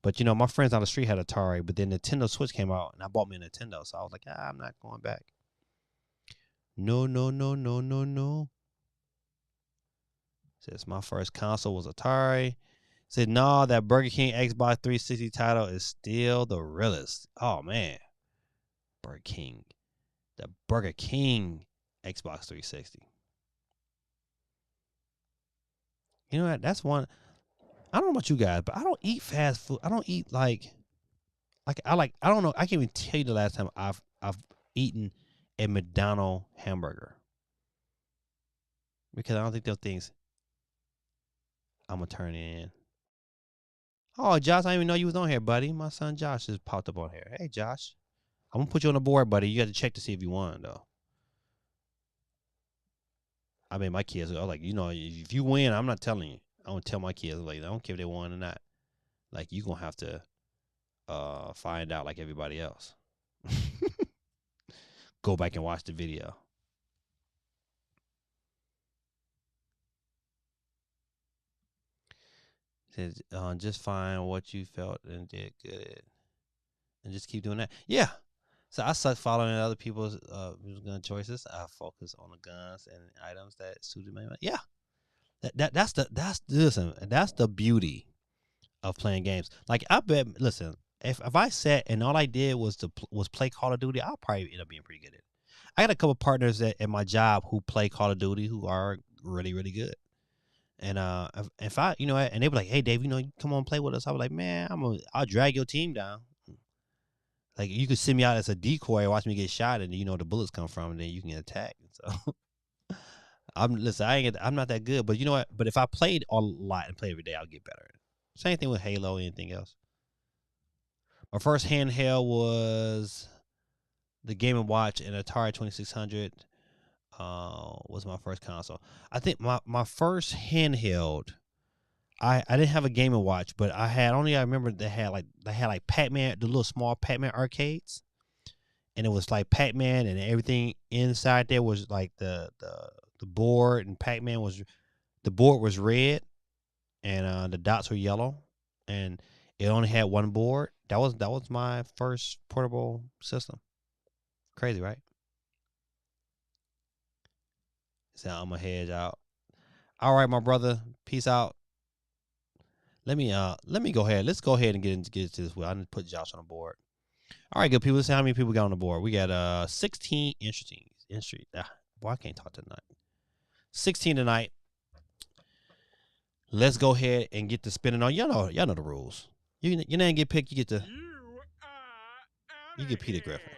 But you know, my friends on the street had Atari, but then Nintendo Switch came out and I bought me a Nintendo. So I was like, I'm not going back. No, no, no, no, no, no. Says my first console was Atari. Said no, that Burger King Xbox 360 title is still the realest. Oh man, Burger King, the Burger King Xbox 360. You know what? That's one. I don't know about you guys, but I don't eat fast food. I don't eat like I don't know. I can't even tell you the last time I've eaten a McDonald's hamburger because I don't think those things I'm gonna turn in. Oh, Josh, I didn't even know you was on here, buddy. My son Josh just popped up on here. Hey, Josh, I'm gonna put you on the board, buddy. You got to check to see if you won, though. I mean, my kids are like, you know, if you win, I'm not telling you. I don't tell my kids like I don't care if they won or not. Like you gonna have to find out like everybody else. Go back and watch the video. Says, just find what you felt and did good, and just keep doing that. Yeah. So I suck following other people's gun choices. I focus on the guns and items that suited my. Yeah. That's listen. That's the beauty of playing games. Like I bet. Listen, if I sat and all I did was play Call of Duty, I'll probably end up being pretty good at it. I got a couple partners at my job who play Call of Duty who are really good. And if I, and they were like, "Hey, Dave, come on, play with us." I was like, "Man, I'll drag your team down. Like, you could send me out as a decoy, watch me get shot, and the bullets come from, and then you can attack." So I'm not that good, but you know what? But if I played a lot and play every day, I'll get better. Same thing with Halo, anything else. My first handheld was the Game & Watch, and Atari 2600 was my first console. I think my first handheld, I didn't have a Game & Watch, but I remember they had like Pac-Man, the little small Pac-Man arcades, and it was like Pac-Man, and everything inside there was like the board, and Pac-Man the board was red, and the dots were yellow, and it only had one board. That was my first portable system. Crazy, right? So I'm gonna hedge out. All right, my brother. Peace out. Let me go ahead. Let's go ahead and get into this. I need to put Josh on the board. All right, good people. Let's see how many people got on the board. We got 16 interesting. Boy, I can't talk tonight. 16 tonight. Let's go ahead and get to spinning on. Y'all know the rules. Your name get picked, you get Peter Griffin.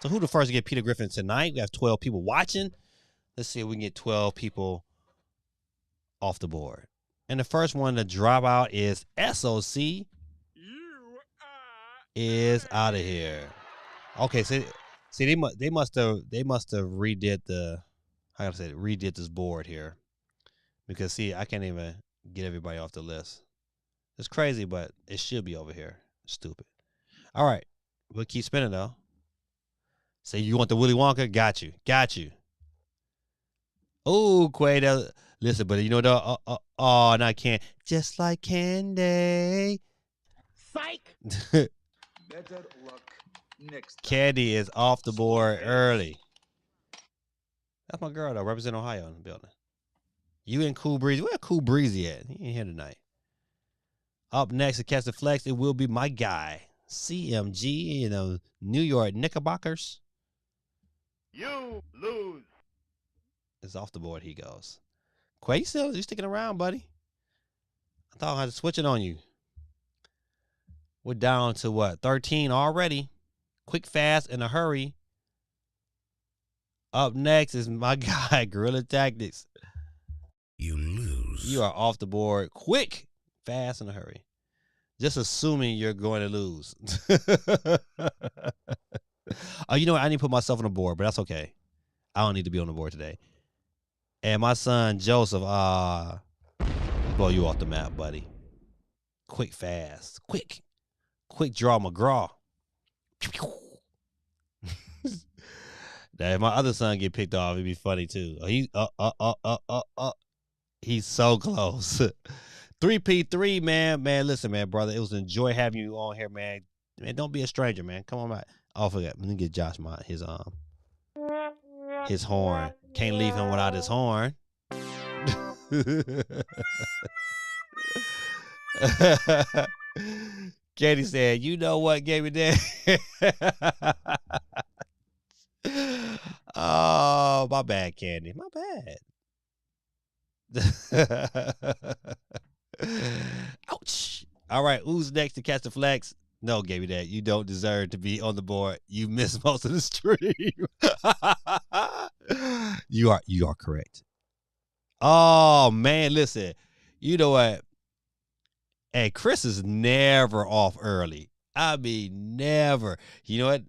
So who the first to get Peter Griffin tonight? We have 12 people watching. Let's see if we can get 12 people off the board. And the first one to drop out is SOC. Is out of here. Okay, so see they must have redid this board here, because see, I can't even get everybody off the list. It's crazy, but it should be over here. Stupid. All right, we'll keep spinning though. Say you want the Willy Wonka? Got you. Oh, Quay, listen, but not candy. Just like candy. Psych. Better luck next time. Candy is off the board early. That's my girl though, represent Ohio in the building. You and Cool Breezy. Where Cool Breezy at? He ain't here tonight. Up next to Catch the Flex, it will be my guy, CMG, New York Knickerbockers. You lose. It's off the board, he goes. Quay, you sticking around, buddy? I thought I had to switch it on you. We're down to what? 13 already. Quick, fast, in a hurry. Up next is my guy, Guerrilla Tactics. You lose. You are off the board. Quick, fast, in a hurry. Just assuming you're going to lose. Oh, you know what? I need to put myself on the board, but that's okay. I don't need to be on the board today. And my son, Joseph, blow you off the map, buddy. Quick, fast. Quick draw McGraw. Now, if my other son get picked off, it'd be funny too. He's so close. 3P3, man. Man, listen, man, brother. It was an joy having you on here, man. Man, don't be a stranger, man. Come on back. Oh, forget. Let me get Josh his horn. Can't leave him without his horn. Katie said, "You know what, gave me that." Oh, my bad, Candy. My bad. Ouch. All right, who's next to catch the flex? No, gave you that. You don't deserve to be on the board. You missed most of the stream. You are correct. Oh man, listen. You know what? Hey, Chris is never off early. I mean, never. You know what?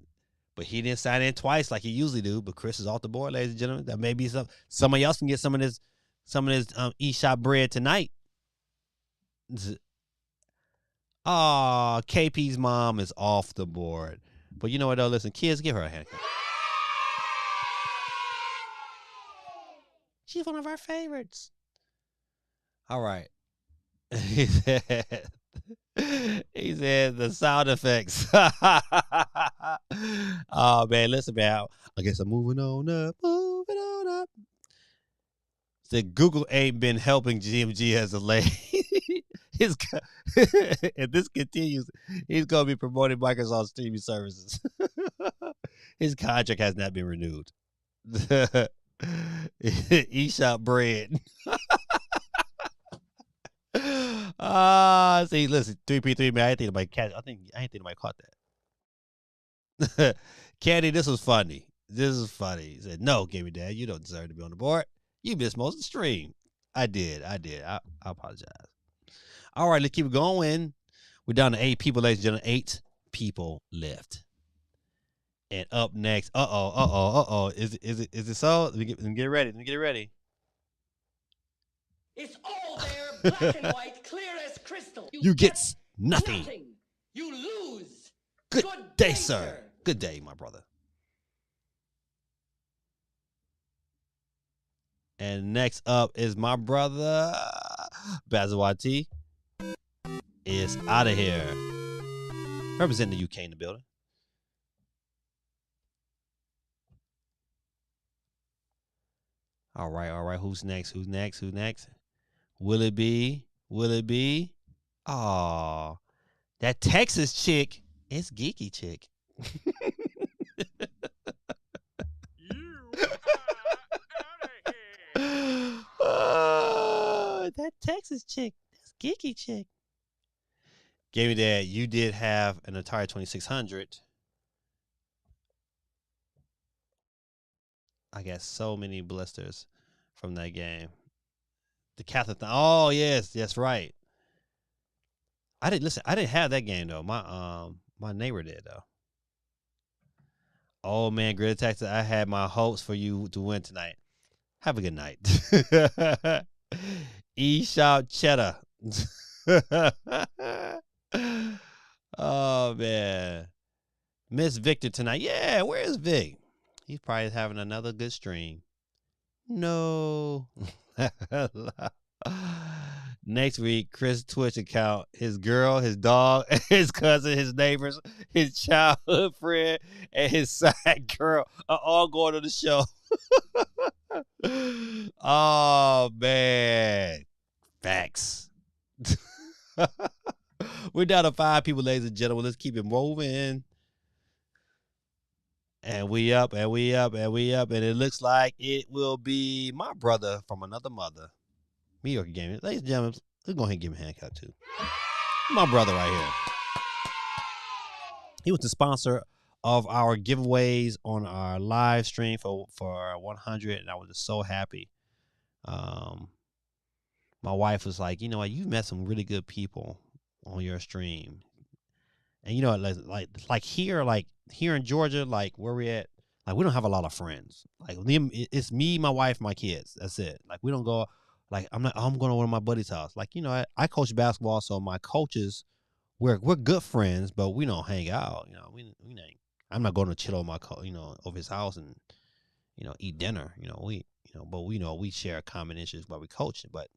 But he didn't sign in twice like he usually do. But Chris is off the board, ladies and gentlemen. That may be somebody else can get some of this eShop bread tonight. Oh, KP's mom is off the board. But you know what though? Listen, kids, give her a hand. She's one of our favorites. All right. He said the sound effects. Oh man, listen, man. I guess I'm moving on up. Said Google ain't been helping GMG as of late. If this continues, he's gonna be promoting Microsoft streaming services. His contract has not been renewed. E-shop bread. See, listen, 3P3, man. I ain't think nobody catch. I ain't think nobody caught that. Candy, this was funny. This is funny. He said, "No, give me Dad. You don't deserve to be on the board. You missed most of the stream." I did. I apologize. All right, let's keep going. We're down to 8 people, ladies and gentlemen. 8 people left. And up next, Is it so? Let me get ready. Let me get it ready. It's all there, black and white, clear as crystal. You get nothing. You lose. Good day, sir. Good day, my brother. And next up is my brother, Bazawati. Is out of here. Representing the UK in the building. All right. Who's next? Will it be? Oh, that Texas chick. It's geeky chick. That Texas chick. That's geeky chick. Gave me that. You did have an Atari 2600. I got so many blisters from that game. The Catholic thing. Oh yes, that's right. I didn't have that game though. My neighbor did though. Oh man, Grid Attack. I had my hopes for you to win tonight. Have a good night. eShop Cheddar. Oh man. Miss Victor tonight. Yeah, where is Vic? He's probably having another good stream. No. Next week, Chris' Twitch account, his girl, his dog, his cousin, his neighbors, his childhood friend, and his side girl are all going to the show. Oh, man. Facts. We're down to 5 people, ladies and gentlemen. Let's keep it moving. And we up. And it looks like it will be my brother from another mother. Mediocre Gaming. Ladies and gentlemen, let's go ahead and give him a hand clap too. My brother right here. He was the sponsor of our giveaways on our live stream for 100, and I was just so happy. My wife was like, you know what, you've met some really good people on your stream. And you know, like here in Georgia, like where we at, like we don't have a lot of friends. Like it's me, my wife, my kids. That's it. Like we don't go. Like I'm going to one of my buddy's house. Like, you know, I coach basketball, so my coaches, we're good friends, but we don't hang out. You know, I'm not going to chill on over his house and, eat dinner. But we share common issues while we coach. But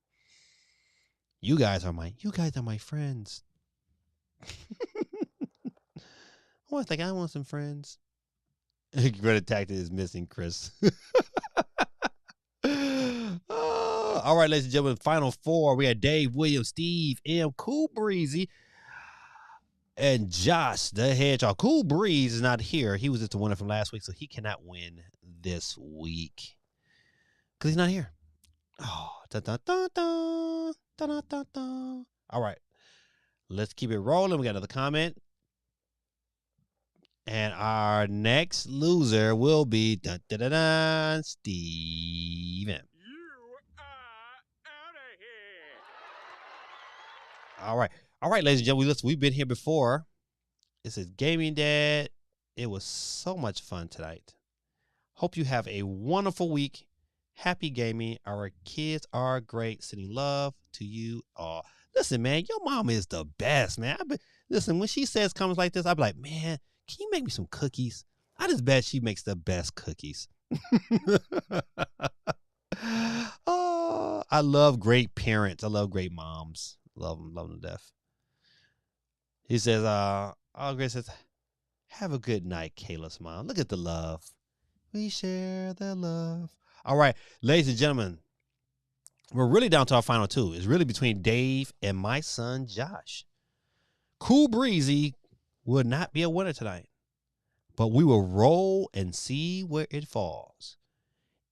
you guys are my friends. I want some friends. Greta Tactic is missing Chris. All right, ladies and gentlemen, final 4. We had Dave, William, Steve, M, Cool Breezy, and Josh, the Hedgehog. Cool Breeze is not here. He was just the winner from last week, so he cannot win this week because he's not here. Oh, all right, let's keep it rolling. We got another comment. And our next loser will be Steven. All right, ladies and gentlemen, we've been here before. This is Gaming Dad. It was so much fun tonight. Hope you have a wonderful week. Happy gaming. Our kids are great. Sending love to you all. Listen, man, your mom is the best, man. Listen, when she says comments like this, I'll be like, man, can you make me some cookies? I just bet she makes the best cookies. Oh, I love great parents. I love great moms. Love them to death. He says, Grace says, have a good night, Kayla's mom. Look at the love. We share the love. All right, ladies and gentlemen, we're really down to our final 2. It's really between Dave and my son, Josh. Cool Breezy will not be a winner tonight, but we will roll and see where it falls.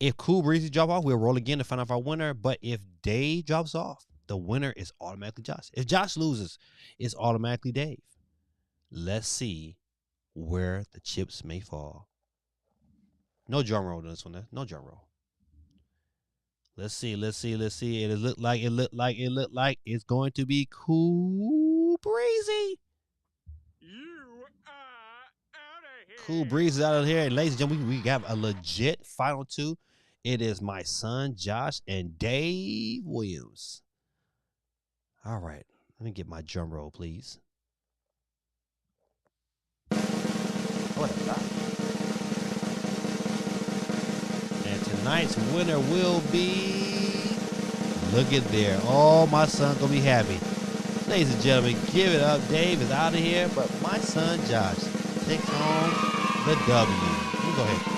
If Cool Breezy drop off, we'll roll again to find out our winner. But if Dave drops off, the winner is automatically Josh. If Josh loses, it's automatically Dave. Let's see where the chips may fall. No drum roll on this one. No drum roll. Let's see. It look like it's going to be Cool Breezy. You are out of here. Cool Breeze is out of here. And ladies and gentlemen, we got a legit final two. It is my son, Josh, and Dave Williams. All right. Let me get my drum roll, please. What a lot. And tonight's winner will be... Look at there. Oh, my son gonna be happy. Ladies and gentlemen, give it up. Dave is out of here, but my son, Josh, takes home the W. Let me go ahead.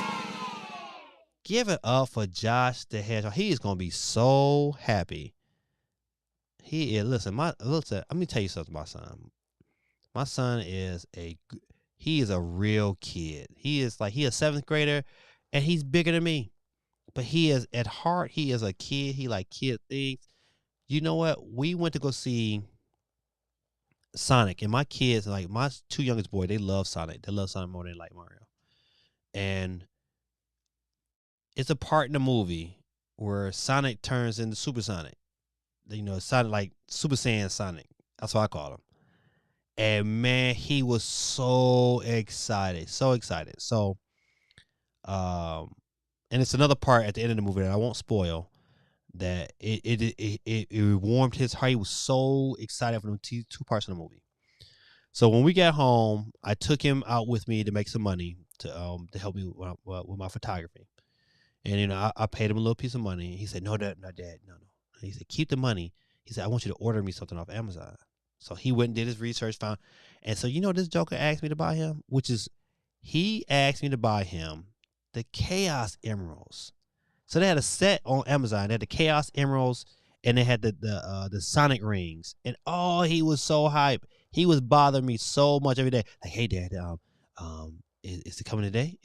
Give it up for Josh the Hedgehog. He is gonna be so happy. He is. Listen, let me tell you something. My son is he is a real kid. He is a 7th grader, and he's bigger than me. But he is at heart. He is a kid. He like kid things. You know what? We went to go see Sonic, and my kids, like my 2 youngest boys, they love Sonic. They love Sonic more than they like Mario. And it's a part in the movie where Sonic turns into Super Sonic. You know, Sonic, like Super Saiyan Sonic. That's what I call him. And man, he was so excited. So, and it's another part at the end of the movie that I won't spoil. That it warmed his heart. He was so excited for the 2 parts of the movie. So when we got home, I took him out with me to make some money to help me with my photography. And you know, I paid him a little piece of money. He said, "No, Dad, no." He said, "Keep the money." He said, "I want you to order me something off Amazon." So he went and did his research, found, and so you know, this joker asked me to buy him, he asked me to buy him the Chaos Emeralds. So they had a set on Amazon. They had the Chaos Emeralds, and they had the Sonic rings. And oh, he was so hyped. He was bothering me so much every day. Like, "Hey, Dad, is it coming today?"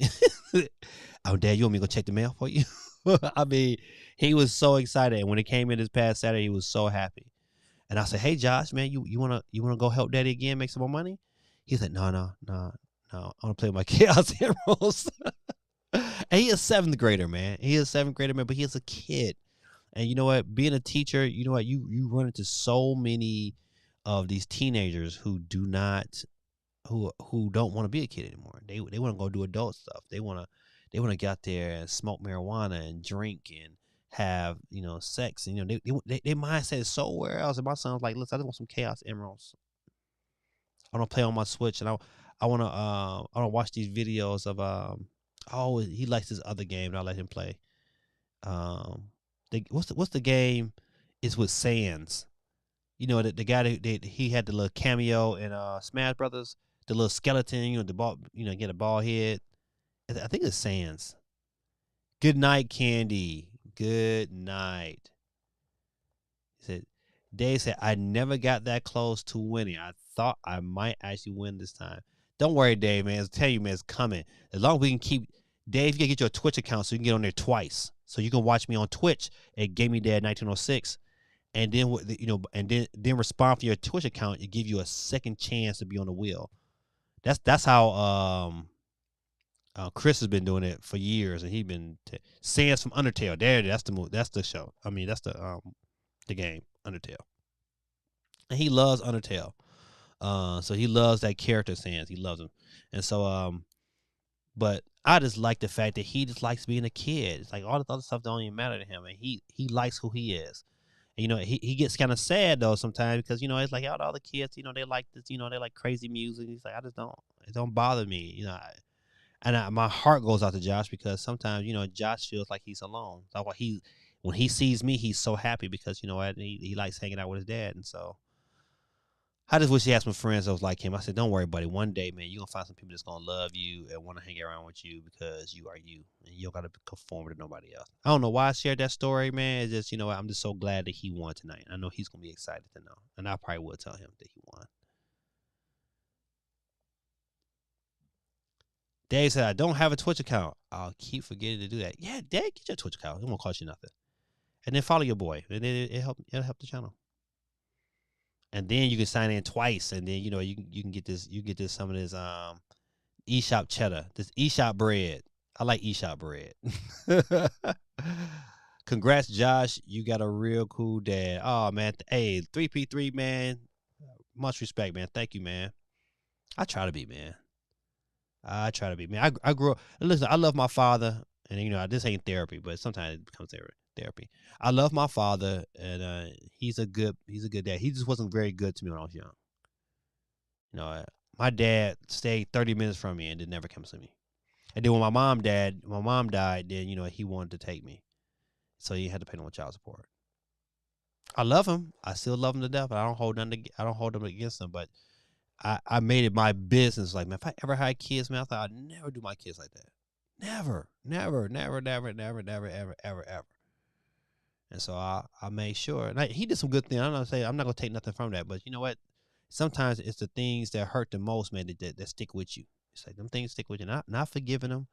"Oh, Dad, you want me to go check the mail for you?" I mean, he was so excited. And when it came in this past Saturday, he was so happy. And I said, "Hey, Josh, man, you wanna go help Daddy again, make some more money?" He said, No. I want to play with my Chaos Emeralds." And he is 7th grader, man. He is 7th grader, man, but he is a kid. And you know what? Being a teacher, you know what? You run into so many of these teenagers who don't want to be a kid anymore. They want to go do adult stuff. They want to get out there and smoke marijuana and drink and have, you know, sex. And, you know, their mindset is somewhere else. And my son's like, "Listen, I just want some Chaos Emeralds. I want to play on my Switch, and I want to watch these videos of oh, he likes this other game that I let him play. What's the game? It's with Sans. You know, the guy that he had the little cameo in Smash Brothers, the little skeleton, you know, the ball, you know, get a ball head. I think it's Sans. Good night, Candy. Good night. He said, Dave said, "I never got that close to winning. I thought I might actually win this time." Don't worry, Dave, man. I'll tell you, man, it's coming. As long as we can keep Dave, you gotta get your Twitch account so you can get on there twice. So you can watch me on Twitch at GamingDad1906. And then, you know, and then respond for your Twitch account. It give you a second chance to be on the wheel. That's how Chris has been doing it for years, and he's been Sans from Undertale. That's the movie. That's the show. I mean, that's the game Undertale, and he loves Undertale. So he loves that character Sans. He loves him, and so but I just like the fact that he just likes being a kid. It's like all the other stuff don't even matter to him, and he likes who he is. And, you know, he gets kind of sad though sometimes because, you know, it's like all the other kids, you know, they like this, you know, they like crazy music. He's like, it don't bother me, you know. My heart goes out to Josh because sometimes, you know, Josh feels like he's alone. That's why when he sees me, he's so happy because, you know, he likes hanging out with his dad, and so. I just wish he had some friends that was like him. I said, "Don't worry, buddy. One day, man, you're going to find some people that's going to love you and want to hang around with you because you are you. And you don't got to conform to nobody else." I don't know why I shared that story, man. It's just, you know, I'm just so glad that he won tonight. I know he's going to be excited to know. And I probably will tell him that he won. Dave said, I don't have a Twitch account. I'll keep forgetting to do that. Yeah, Dad, get your Twitch account. It won't cost you nothing. And then follow your boy. And then it'll help the channel. And then you can sign in twice. And then, you know, you can get this, some of this eShop cheddar, this eShop bread. I like eShop bread. Congrats, Josh. You got a real cool dad. Oh man. Hey, 3P3, man. Much respect, man. Thank you, man. I try to be, man. I try to be, man. I grew up. Listen, I love my father, and you know this ain't therapy, but sometimes it becomes therapy. I love my father, and he's a good dad. He just wasn't very good to me when I was young. You know, my dad stayed 30 minutes from me and did never come to me. And then when my mom died, then you know he wanted to take me, so he had to pay no child support. I love him. I still love him to death, but I don't hold them against him. But I made it my business. Like, man, if I ever had kids, man, I thought I'd never do my kids like that. Never, never, never, never, never, never, ever, ever, ever. And so I made sure. And he did some good things. I'm not gonna take nothing from that. But you know what? Sometimes it's the things that hurt the most, man, that stick with you. It's like them things stick with you. Not forgiving them,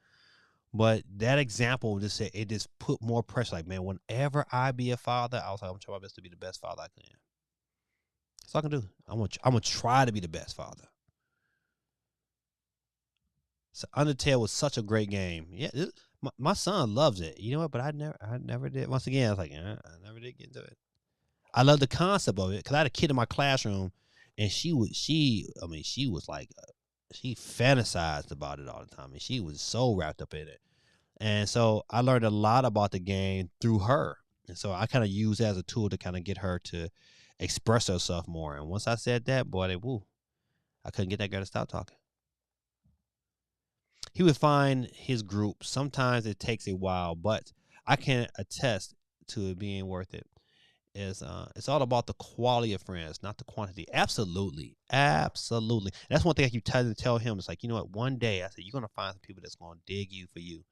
but that example just said it just put more pressure. Like, man, whenever I be a father, I was like, I'm trying my best to be the best father I can. That's all I can do. I'm gonna try to be the best father. So Undertale was such a great game. Yeah, my son loves it. You know what? But I never did. Once again, I was like, I never did get into it. I love the concept of it because I had a kid in my classroom, and she was like, she fantasized about it all the time, and she was so wrapped up in it. And so I learned a lot about the game through her, and so I kind of used it as a tool to kind of get her to express herself more. And once I said that, boy, I couldn't get that girl to stop talking. He would find his group. Sometimes it takes a while, but I can attest to it being worth it. It's all about the quality of friends, not the quantity. Absolutely. Absolutely. That's one thing I keep trying to tell him. It's like, you know what? One day I said, you're going to find some people that's going to dig you for you.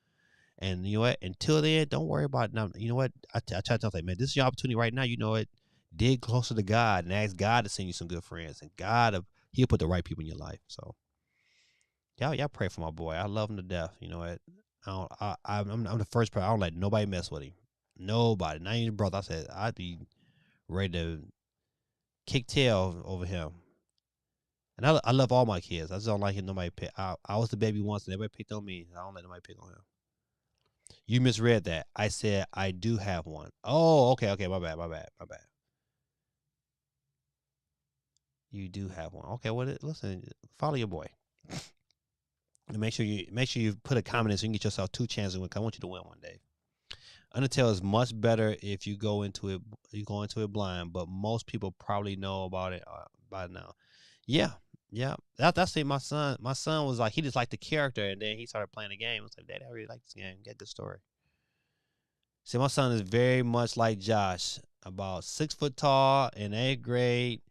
And you know what? Until then, don't worry about it. Now, you know what? I try to tell him, man, this is your opportunity right now. You know it. Dig closer to God and ask God to send you some good friends. And he'll put the right people in your life. So y'all pray for my boy. I love him to death. You know what? I'm the first person. I don't let nobody mess with him. Nobody. Not even brother. I said I'd be ready to kick tail over him. And I love all my kids. I just don't like nobody pick. I was the baby once, and everybody picked on me. I don't let nobody pick on him. You misread that. I said I do have one. Oh, okay. My bad. You do have one. Okay. Listen, follow your boy. And make sure you put a comment in so you can get yourself 2 chances to win. I want you to win one day. Undertale is much better if you go into it blind, but most people probably know about it by now. Yeah. That's it. My son was like, he just liked the character, and then he started playing the game. I was like, Dad, I really like this game. Got a good story. See, my son is very much like Josh, about 6 foot tall in 8th grade,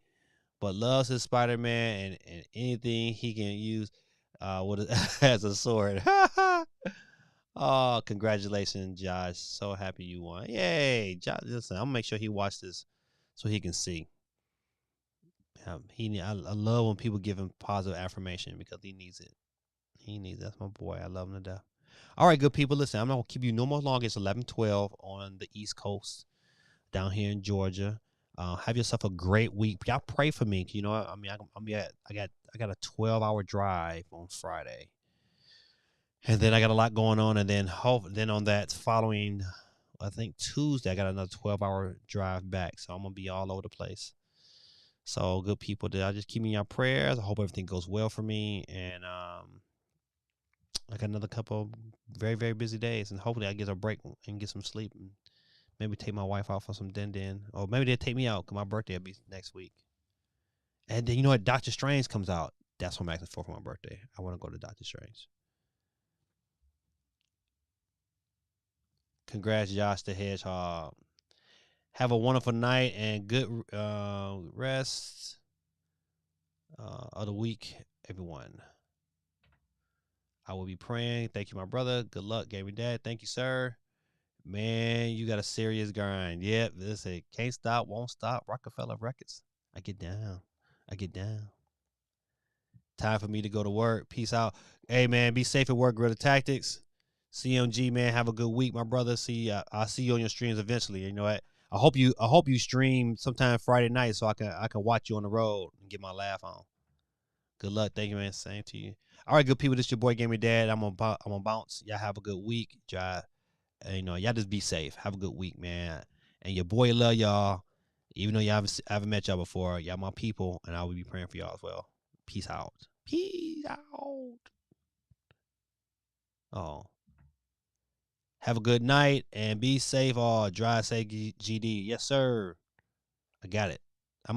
but loves his Spider-Man and anything he can use as a sword. Oh, congratulations, Josh. So happy you won. Yay. Josh, listen, I'm going to make sure he watches this so he can see. I love when people give him positive affirmation because he needs it. That's my boy. I love him to death. All right, good people. Listen, I'm not going to keep you no more longer. It's 11:12 on the East Coast down here in Georgia. Have yourself a great week. Y'all pray for me. You know, I mean, I got a 12-hour drive on Friday. And then I got a lot going on, and then on that following, I think Tuesday, I got another 12-hour drive back. So I'm gonna be all over the place. So good people, I just keep me in your prayers. I hope everything goes well for me, and I got another couple of very, very busy days, and hopefully I get a break and get some sleep, and maybe take my wife out for some din, or maybe they'll take me out because my birthday will be next week. And then you know what? Doctor Strange comes out. That's what I'm asking for my birthday. I want to go to Doctor Strange. Congrats, Josh the Hedgehog. Have a wonderful night and good rest of the week, everyone. I will be praying. Thank you, my brother. Good luck, Gaming Dad. Thank you, sir. Man, you got a serious grind. Yep, this is Can't Stop, Won't Stop, Rockefeller Records. I get down. Time for me to go to work. Peace out. Hey man, be safe at work. Guerrilla Tactics. CMG man, have a good week, my brother. I'll see you on your streams eventually. You know what? I hope you stream sometime Friday night so I can watch you on the road and get my laugh on. Good luck. Thank you, man. Same to you. All right, good people. This your boy Gamer Dad. I'm gonna bounce. Y'all have a good week. Y'all just be safe. Have a good week, man. And your boy love y'all. Even though y'all haven't met y'all before, y'all my people, and I will be praying for y'all as well. Peace out. Peace out. Oh. Have a good night and be safe. Oh, drive safe, GD. Yes, sir. I got it.